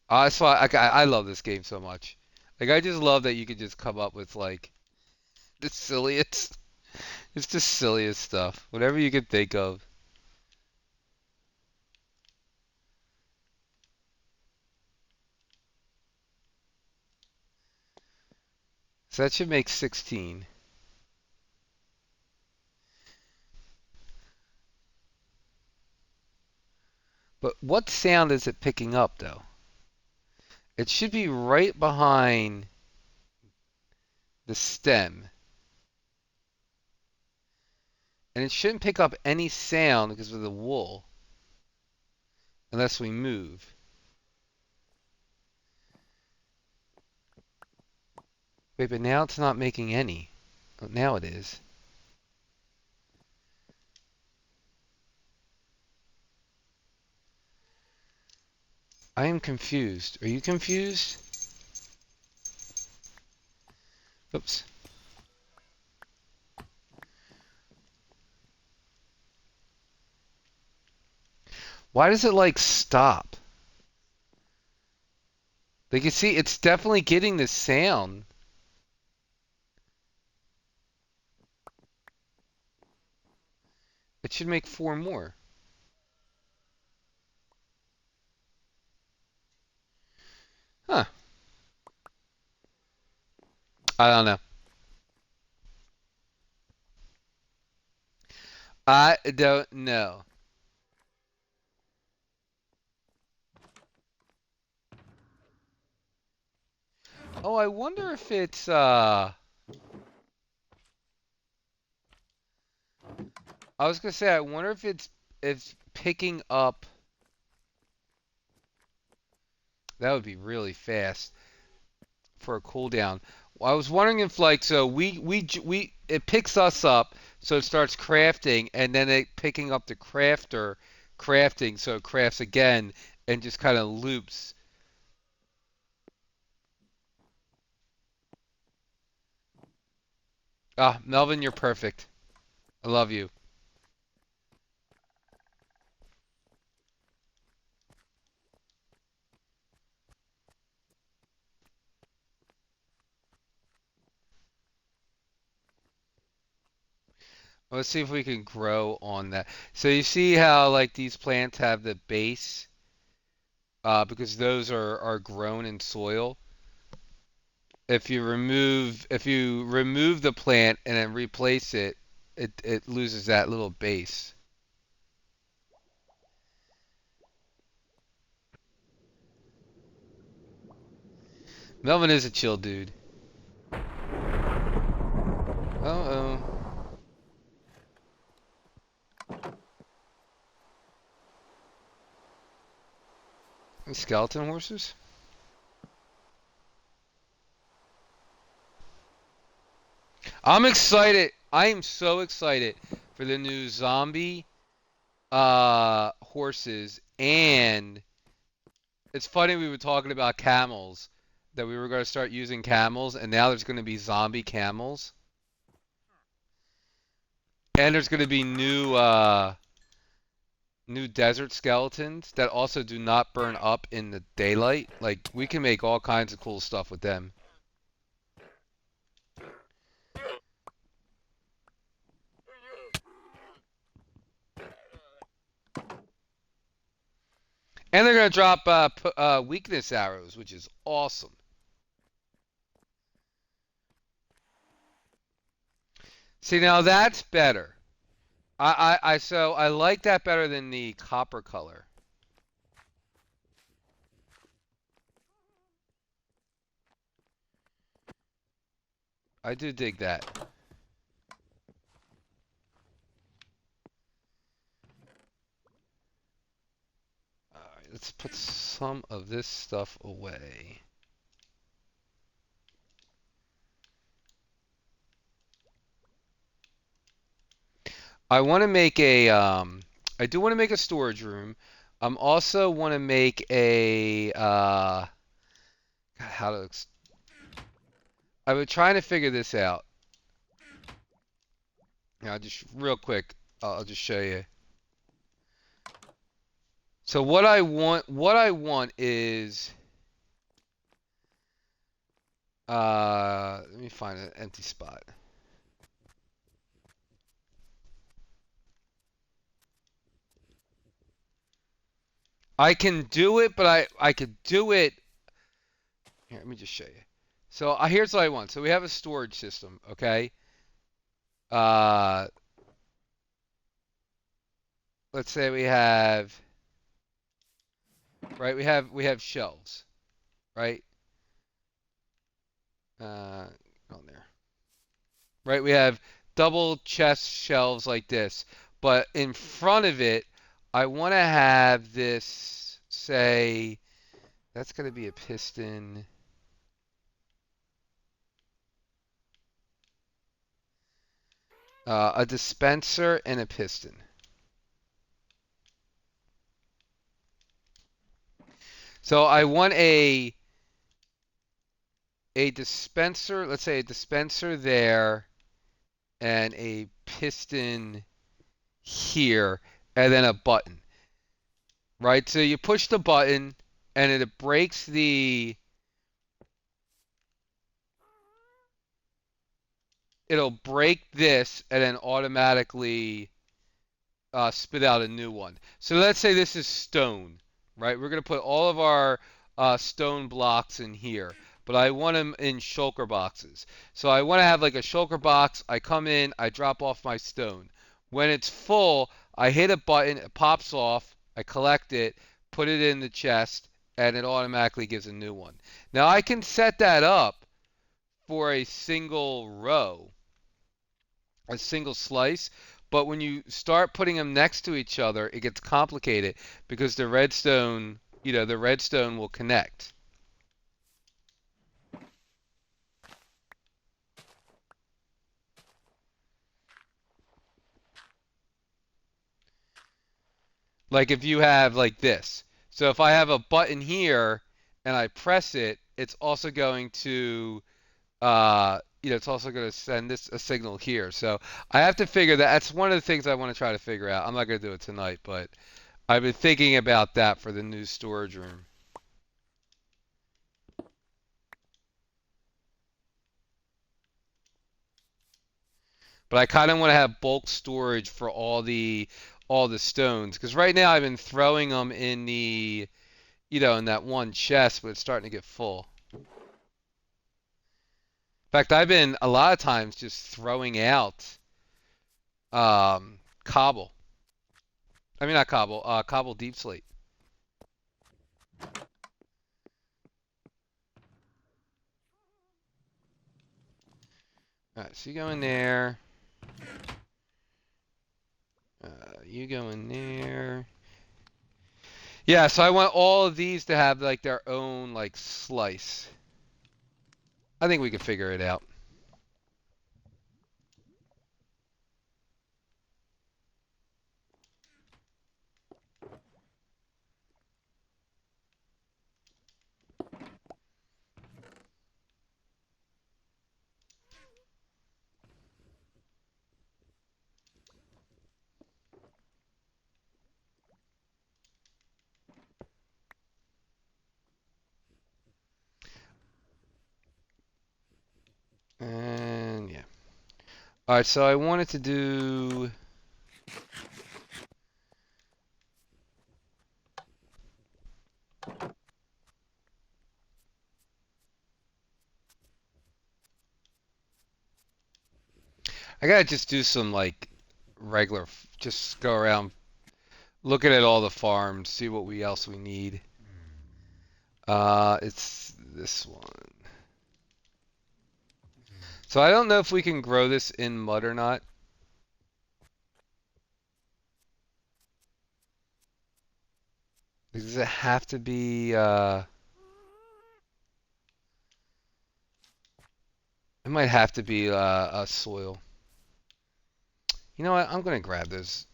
That's why I love this game so much. Like I just love that you could just come up with like the silliest. It's the silliest stuff. Whatever you can think of. So that should make 16. But what sound is it picking up though? It should be right behind the stem. And it shouldn't pick up any sound because of the wool unless we move. Wait, but now it's not making any. Oh, now it is. I am confused. Are you confused? Oops. Why does it like stop? Like you see, it's definitely getting the sound. It should make four more. Huh. I don't know. I don't know. Oh, I wonder if it's. I was gonna say I wonder if it's picking up. That would be really fast for a cooldown. Well, I was wondering if like so we it picks us up, so it starts crafting, and then it picking up the crafter crafting, so it crafts again and just kind of loops. Ah, Melvin, you're perfect. I love you. Let's see if we can grow on that. So you see how like these plants have the base, because those are grown in soil. If you remove the plant and then replace it, it loses that little base. Melvin is a chill dude. Uh-oh. Skeleton horses? I'm excited. I am so excited for the new zombie horses, and it's funny we were talking about camels, that we were going to start using camels, and now there's going to be zombie camels, and there's going to be new desert skeletons that also do not burn up in the daylight. Like we can make all kinds of cool stuff with them. And they're gonna drop weakness arrows, which is awesome. See, now that's better. So I like that better than the copper color. I do dig that. All right, let's put some of this stuff away. I want to make I do want to make a storage room. I'm also want to make a God, I was trying to figure this out. Now, just real quick, I'll just show you. So what I want is, let me find an empty spot. I can do it, but I could do it. Here, let me just show you. So here's what I want. So we have a storage system, okay? Uh, let's say we have, right? We have shelves, right? On there, right? We have double chest shelves like this, but in front of it, I want to have this, say, that's going to be a piston. A dispenser and a piston. So I want a dispenser, let's say a dispenser there and a piston here and then a button. Right? So you push the button and it breaks it'll break this and then automatically spit out a new one. So let's say this is stone, right? We're going to put all of our stone blocks in here, but I want them in shulker boxes. So I want to have like a shulker box. I come in, I drop off my stone. When it's full, I hit a button, it pops off, I collect it, put it in the chest, and it automatically gives a new one. Now I can set that up for a single row, a single slice. But when you start putting them next to each other, it gets complicated because the redstone will connect. Like if you have like this. So if I have a button here and I press it, it's also going to it's also going to send this a signal here. So I have to figure that. That's one of the things I want to try to figure out. I'm not going to do it tonight, but I've been thinking about that for the new storage room. But I kind of want to have bulk storage for all the stones because right now I've been throwing them in in that one chest, but it's starting to get full. In fact, I've been a lot of times just throwing out cobble. I mean not cobble, cobble deep slate. All right, so you go in there. You go in there. Yeah, so I want all of these to have like their own like slice. I think we can figure it out. All right, so I wanted to do. I gotta just do some like regular, just go around looking at all the farms, see what we else we need. It's this one. So I don't know if we can grow this in mud or not. Does it have to be? It might have to be a soil. You know what? I'm gonna grab this.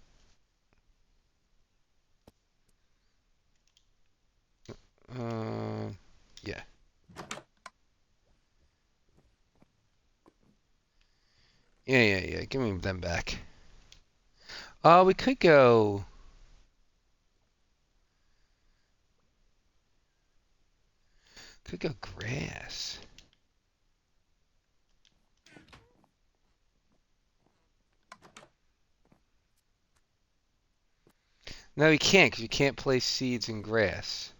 Uh, yeah, yeah. Give me them back. We could go. Could go grass. No, you can't because you can't place seeds in grass.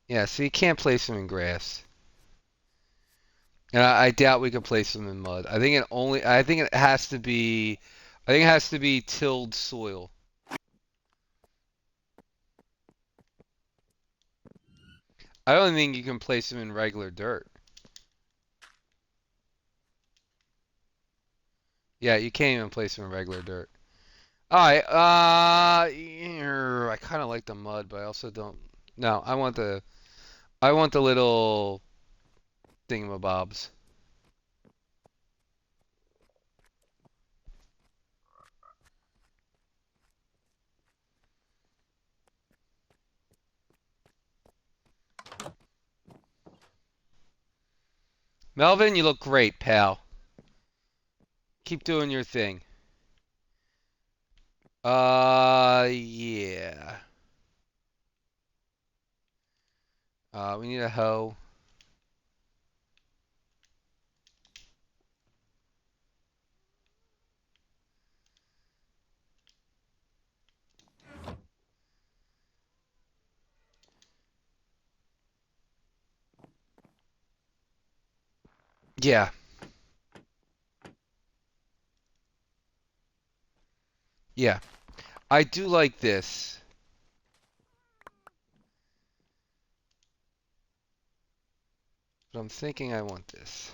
Yeah, so you can't place them in grass. And I doubt we can place them in mud. I think it only. I think it has to be. I think it has to be tilled soil. I don't think you can place them in regular dirt. Yeah, you can't even place them in regular dirt. All right. I kind of like the mud, but I also don't. No, I want the. I want the little thingamabobs. Melvin, you look great, pal. Keep doing your thing. Yeah. We need a hoe. Yeah, yeah. I do like this, but I'm thinking I want this.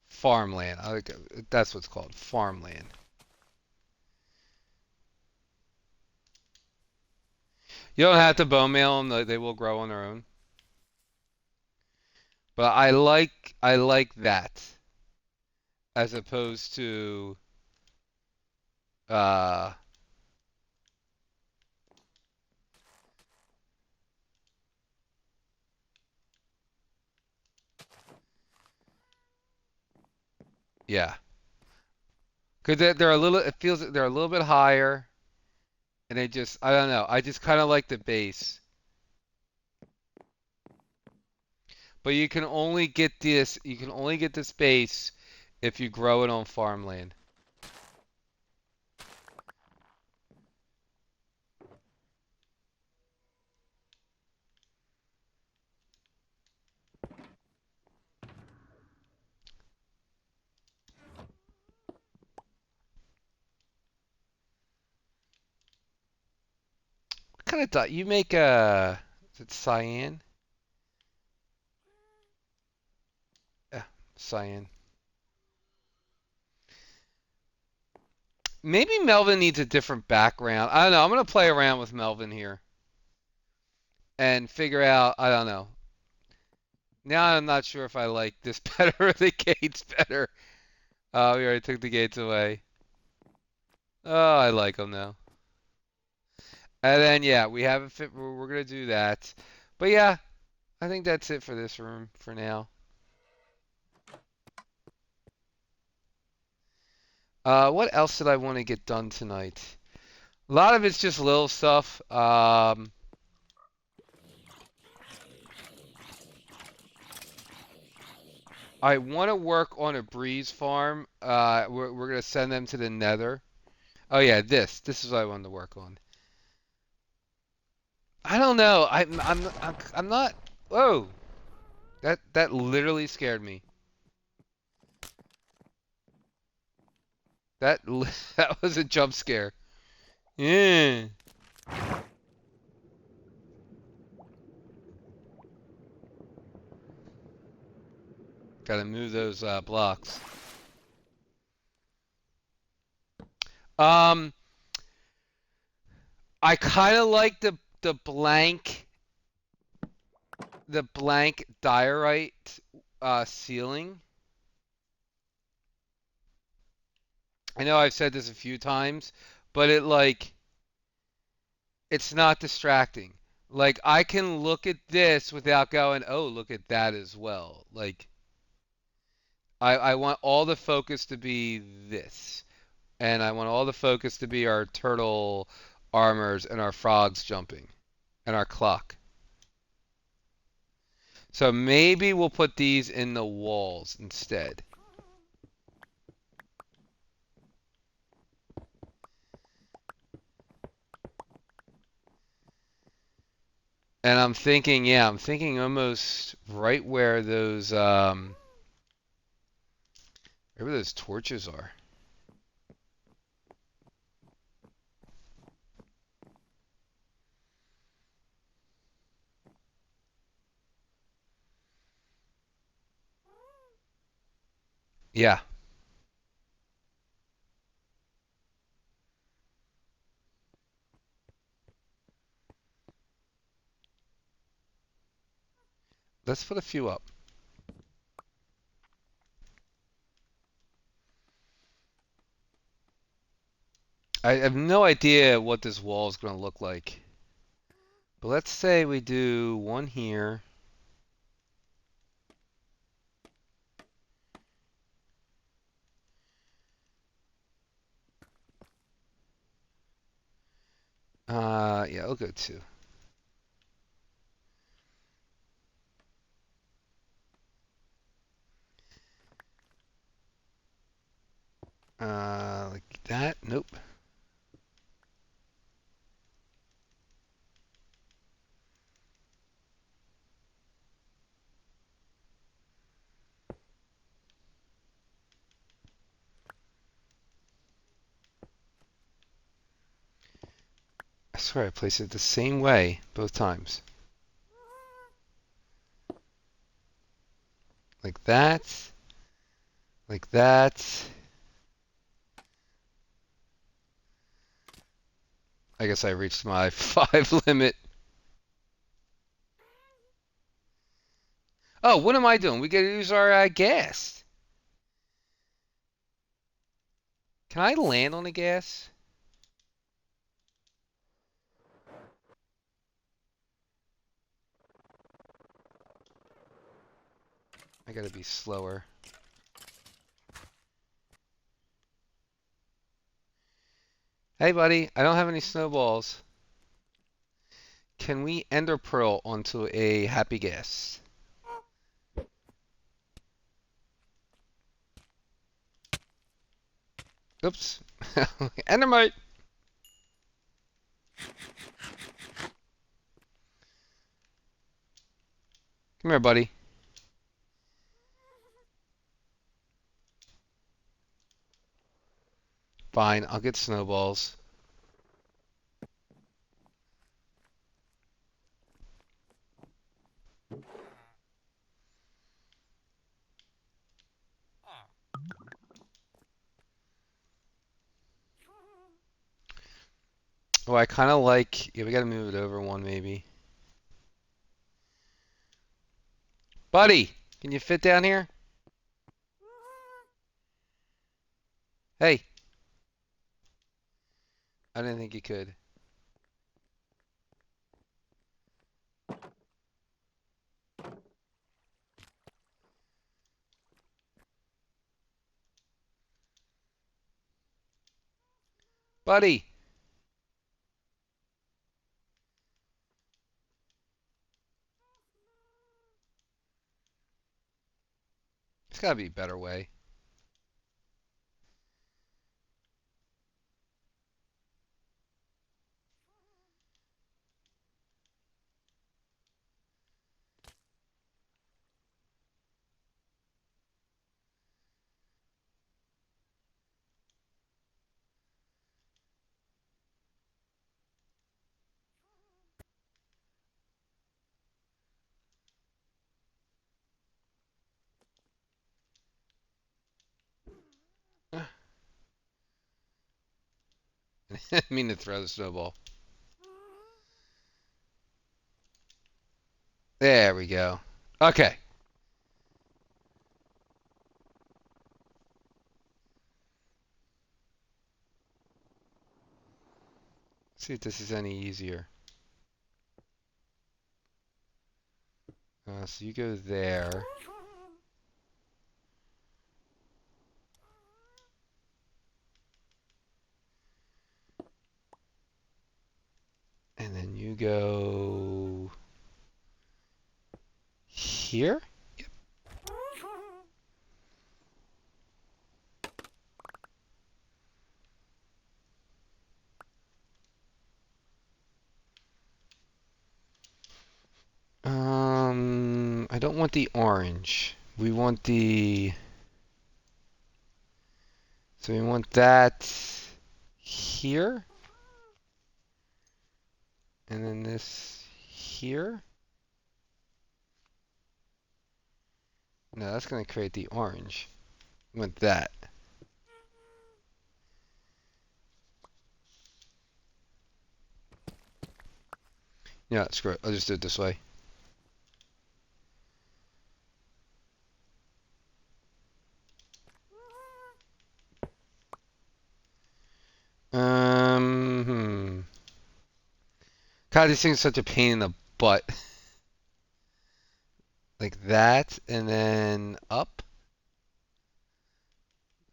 Farmland. I like that's what's called farmland. You don't have to bone mail them; they will grow on their own. But I like that as opposed to uh yeah. Because they're a little. It feels like they're a little bit higher, and they just I don't know. I just kind of like the base. But you can only get this. You can only get this base if you grow it on farmland. What kind of dye? You make is it cyan? Yeah, cyan. Maybe Melvin needs a different background. I don't know. I'm gonna play around with Melvin here and figure out. I don't know. Now I'm not sure if I like this better or the gates better. Oh, we already took the gates away. Oh, I like them now. And then yeah, we have it fit. We're gonna do that. But yeah, I think that's it for this room for now. What else did I want to get done tonight? A lot of it's just little stuff. I want to work on a breeze farm. We're gonna send them to the Nether. Oh yeah, this is what I wanted to work on. I don't know. I'm not. Whoa, that literally scared me. That that was a jump scare. Yeah. Gotta move those blocks. Um, I kind of like the blank diorite ceiling. I know I've said this a few times, but it's not distracting. Like I can look at this without going, "Oh, look at that as well." Like I want all the focus to be this, and I want all the focus to be our turtle armors and our frogs jumping and our clock. So maybe we'll put these in the walls instead. And I'm thinking, yeah, I'm thinking almost right where those torches are. Yeah, let's put a few up. I have no idea what this wall is going to look like. But let's say we do one here. Yeah, I'll go two. Like that. Nope. I swear I placed it the same way both times. Like that. Like that. I guess I reached my 5 limit. Oh, what am I doing? We gotta use our gas. Can I land on the gas? I gotta be slower. Hey, buddy, I don't have any snowballs. Can we ender pearl onto a happy gas? Oops. Endermite! Come here, buddy. Fine, I'll get snowballs. Oh, I kind of like. Yeah, we gotta move it over one maybe. Buddy, can you fit down here? Hey, I didn't think you could. Buddy, gotta be a better way. I mean to throw the snowball. There we go. Okay. Let's see if this is any easier. So you go there. And then you go here? I don't want the orange. We want the... So we want that here. And then this here. No, that's going to create the orange. We want that. Yeah, screw it. I'll just do it this way. God, these things are such a pain in the butt. Like that, and then up.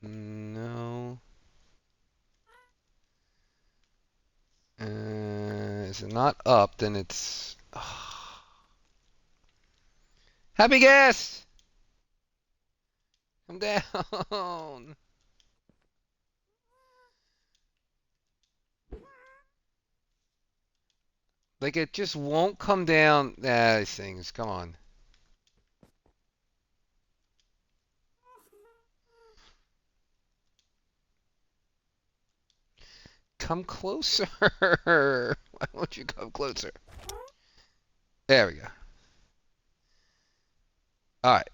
No. Is it not up? Then it's. Happy guest! Come down! Like it just won't come down. Ah, these things. Come on. Come closer. Why won't you come closer? There we go. All right.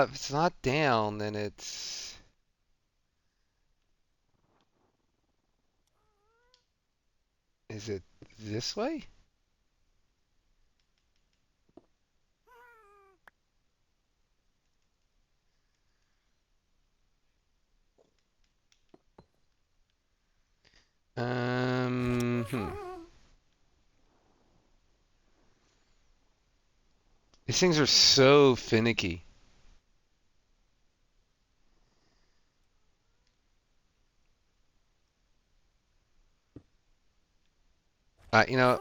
If it's not down, then it's. Is it this way? Hmm. These things are so finicky. You know,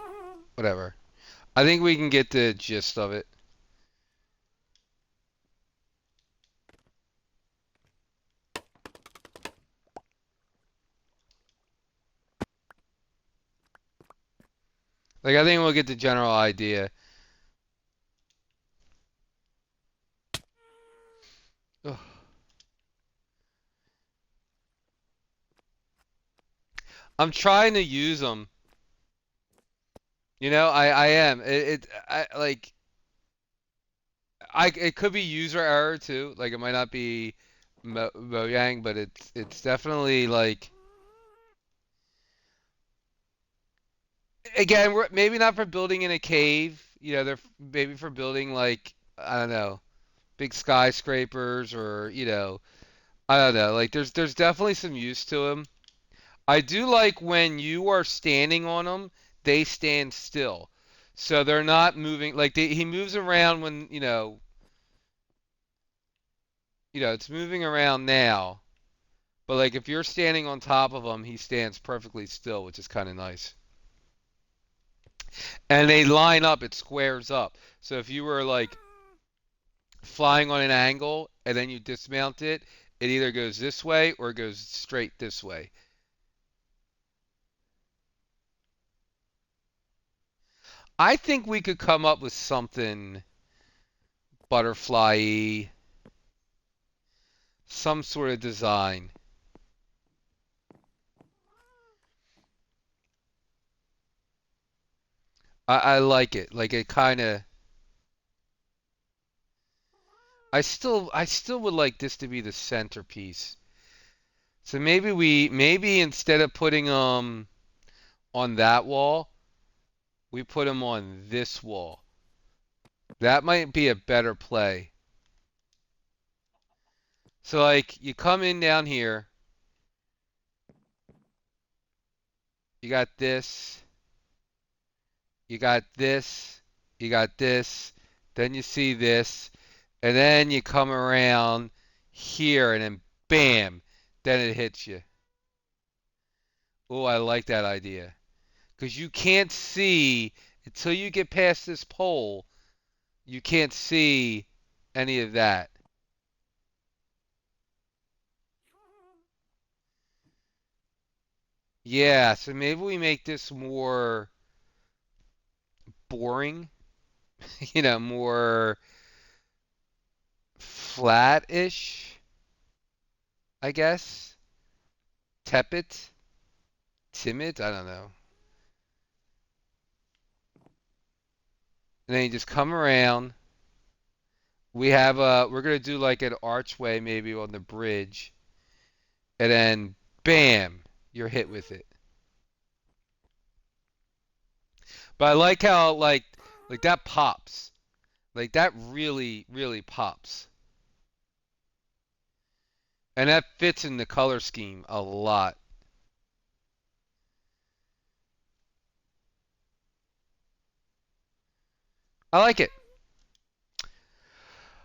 whatever. I think we can get the gist of it. Like, I think we'll get the general idea. Ugh. I'm trying to use them. You know, I am. It could be user error too. Like, it might not be Mojang, but it's definitely like, again, we're maybe not for building in a cave. You know, they're maybe for building like, I don't know, big skyscrapers or, I don't know. Like, there's definitely some use to them. I do like when you are standing on them, they stand still. So they're not moving. Like, he moves around when, it's moving around now. But like if you're standing on top of him, he stands perfectly still, which is kind of nice. And they line up, it squares up. So if you were like flying on an angle and then you dismount it, it either goes this way or it goes straight this way. I think we could come up with something butterfly-y, some sort of design. I like it. Like it kind of. I still would like this to be the centerpiece. So maybe instead of putting on that wall, we put them on this wall. That might be a better play. So like you come in down here, you got this, you got this, you got this, then you see this, and then you come around here and then bam, then it hits you. Oh, I like that idea. Because you can't see until you get past this pole, you can't see any of that. Yeah, so maybe we make this more boring, more flat-ish, I guess. Tepid, timid, I don't know. And then you just come around. We're gonna do like an archway maybe on the bridge, and then bam, you're hit with it. But I like how like that pops. Like that really, really pops. And that fits in the color scheme a lot. I like it.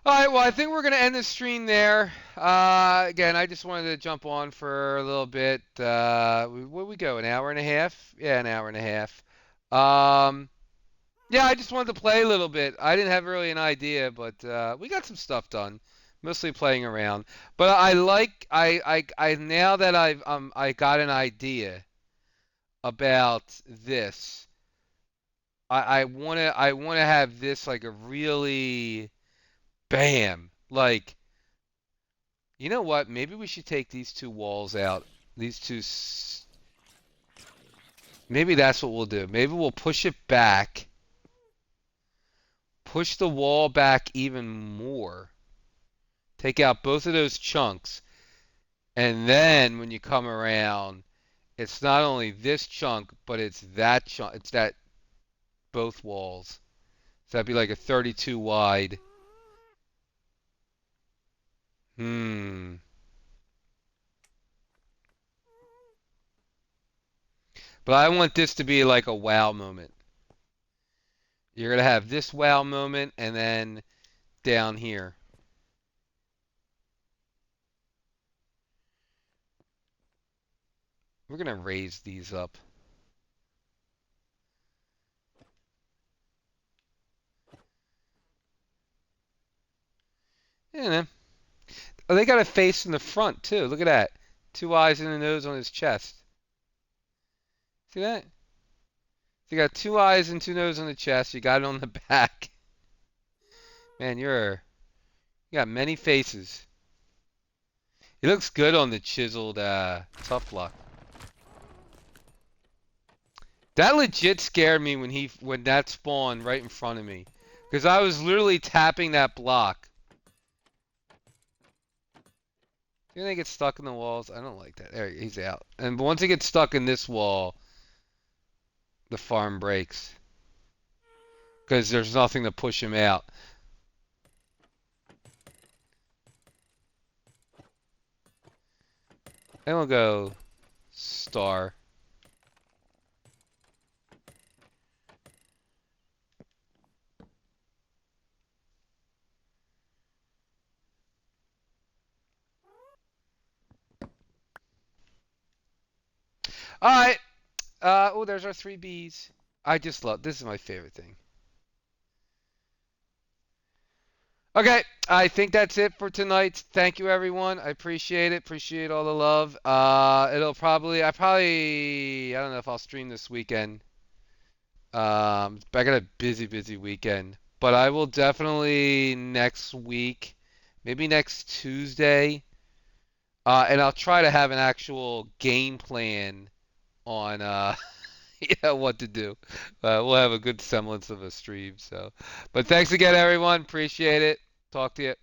All right, well, I think we're going to end the stream there. Again, I just wanted to jump on for a little bit. Where we go? An hour and a half? Yeah, an hour and a half. Um, yeah, I just wanted to play a little bit. I didn't have really an idea, but we got some stuff done. Mostly playing around. But I like I now that I got an idea about this. I wanna have this like a really bam. Like, you know what? Maybe we should take these two walls out. These two maybe that's what we'll do. Maybe we'll push it back. Push the wall back even more. Take out both of those chunks. And then when you come around, it's not only this chunk, but it's that chunk. It's that both walls. So that'd be like a 32 wide. Hmm. But I want this to be like a wow moment. You're gonna have this wow moment and then down here. We're gonna raise these up. Yeah. Oh, they got a face in the front too. Look at that. Two eyes and a nose on his chest. See that? You got two eyes and two noses on the chest. You got it on the back. Man, you got many faces. He looks good on the chiseled tough luck. That legit scared me when that spawned right in front of me. Because I was literally tapping that block. You're gonna get stuck in the walls. I don't like that. There, he's out. And once he gets stuck in this wall, the farm breaks. Because there's nothing to push him out. And we'll go star. Alright. Oh, there's our three Bs. I just love this is my favorite thing. Okay, I think that's it for tonight. Thank you, everyone. I appreciate it. Appreciate all the love. I don't know if I'll stream this weekend. I got a busy weekend, but I will definitely next week, maybe next Tuesday, and I'll try to have an actual game plan on, yeah, what to do. We'll have a good semblance of a stream. So, but thanks again, everyone. Appreciate it. Talk to you.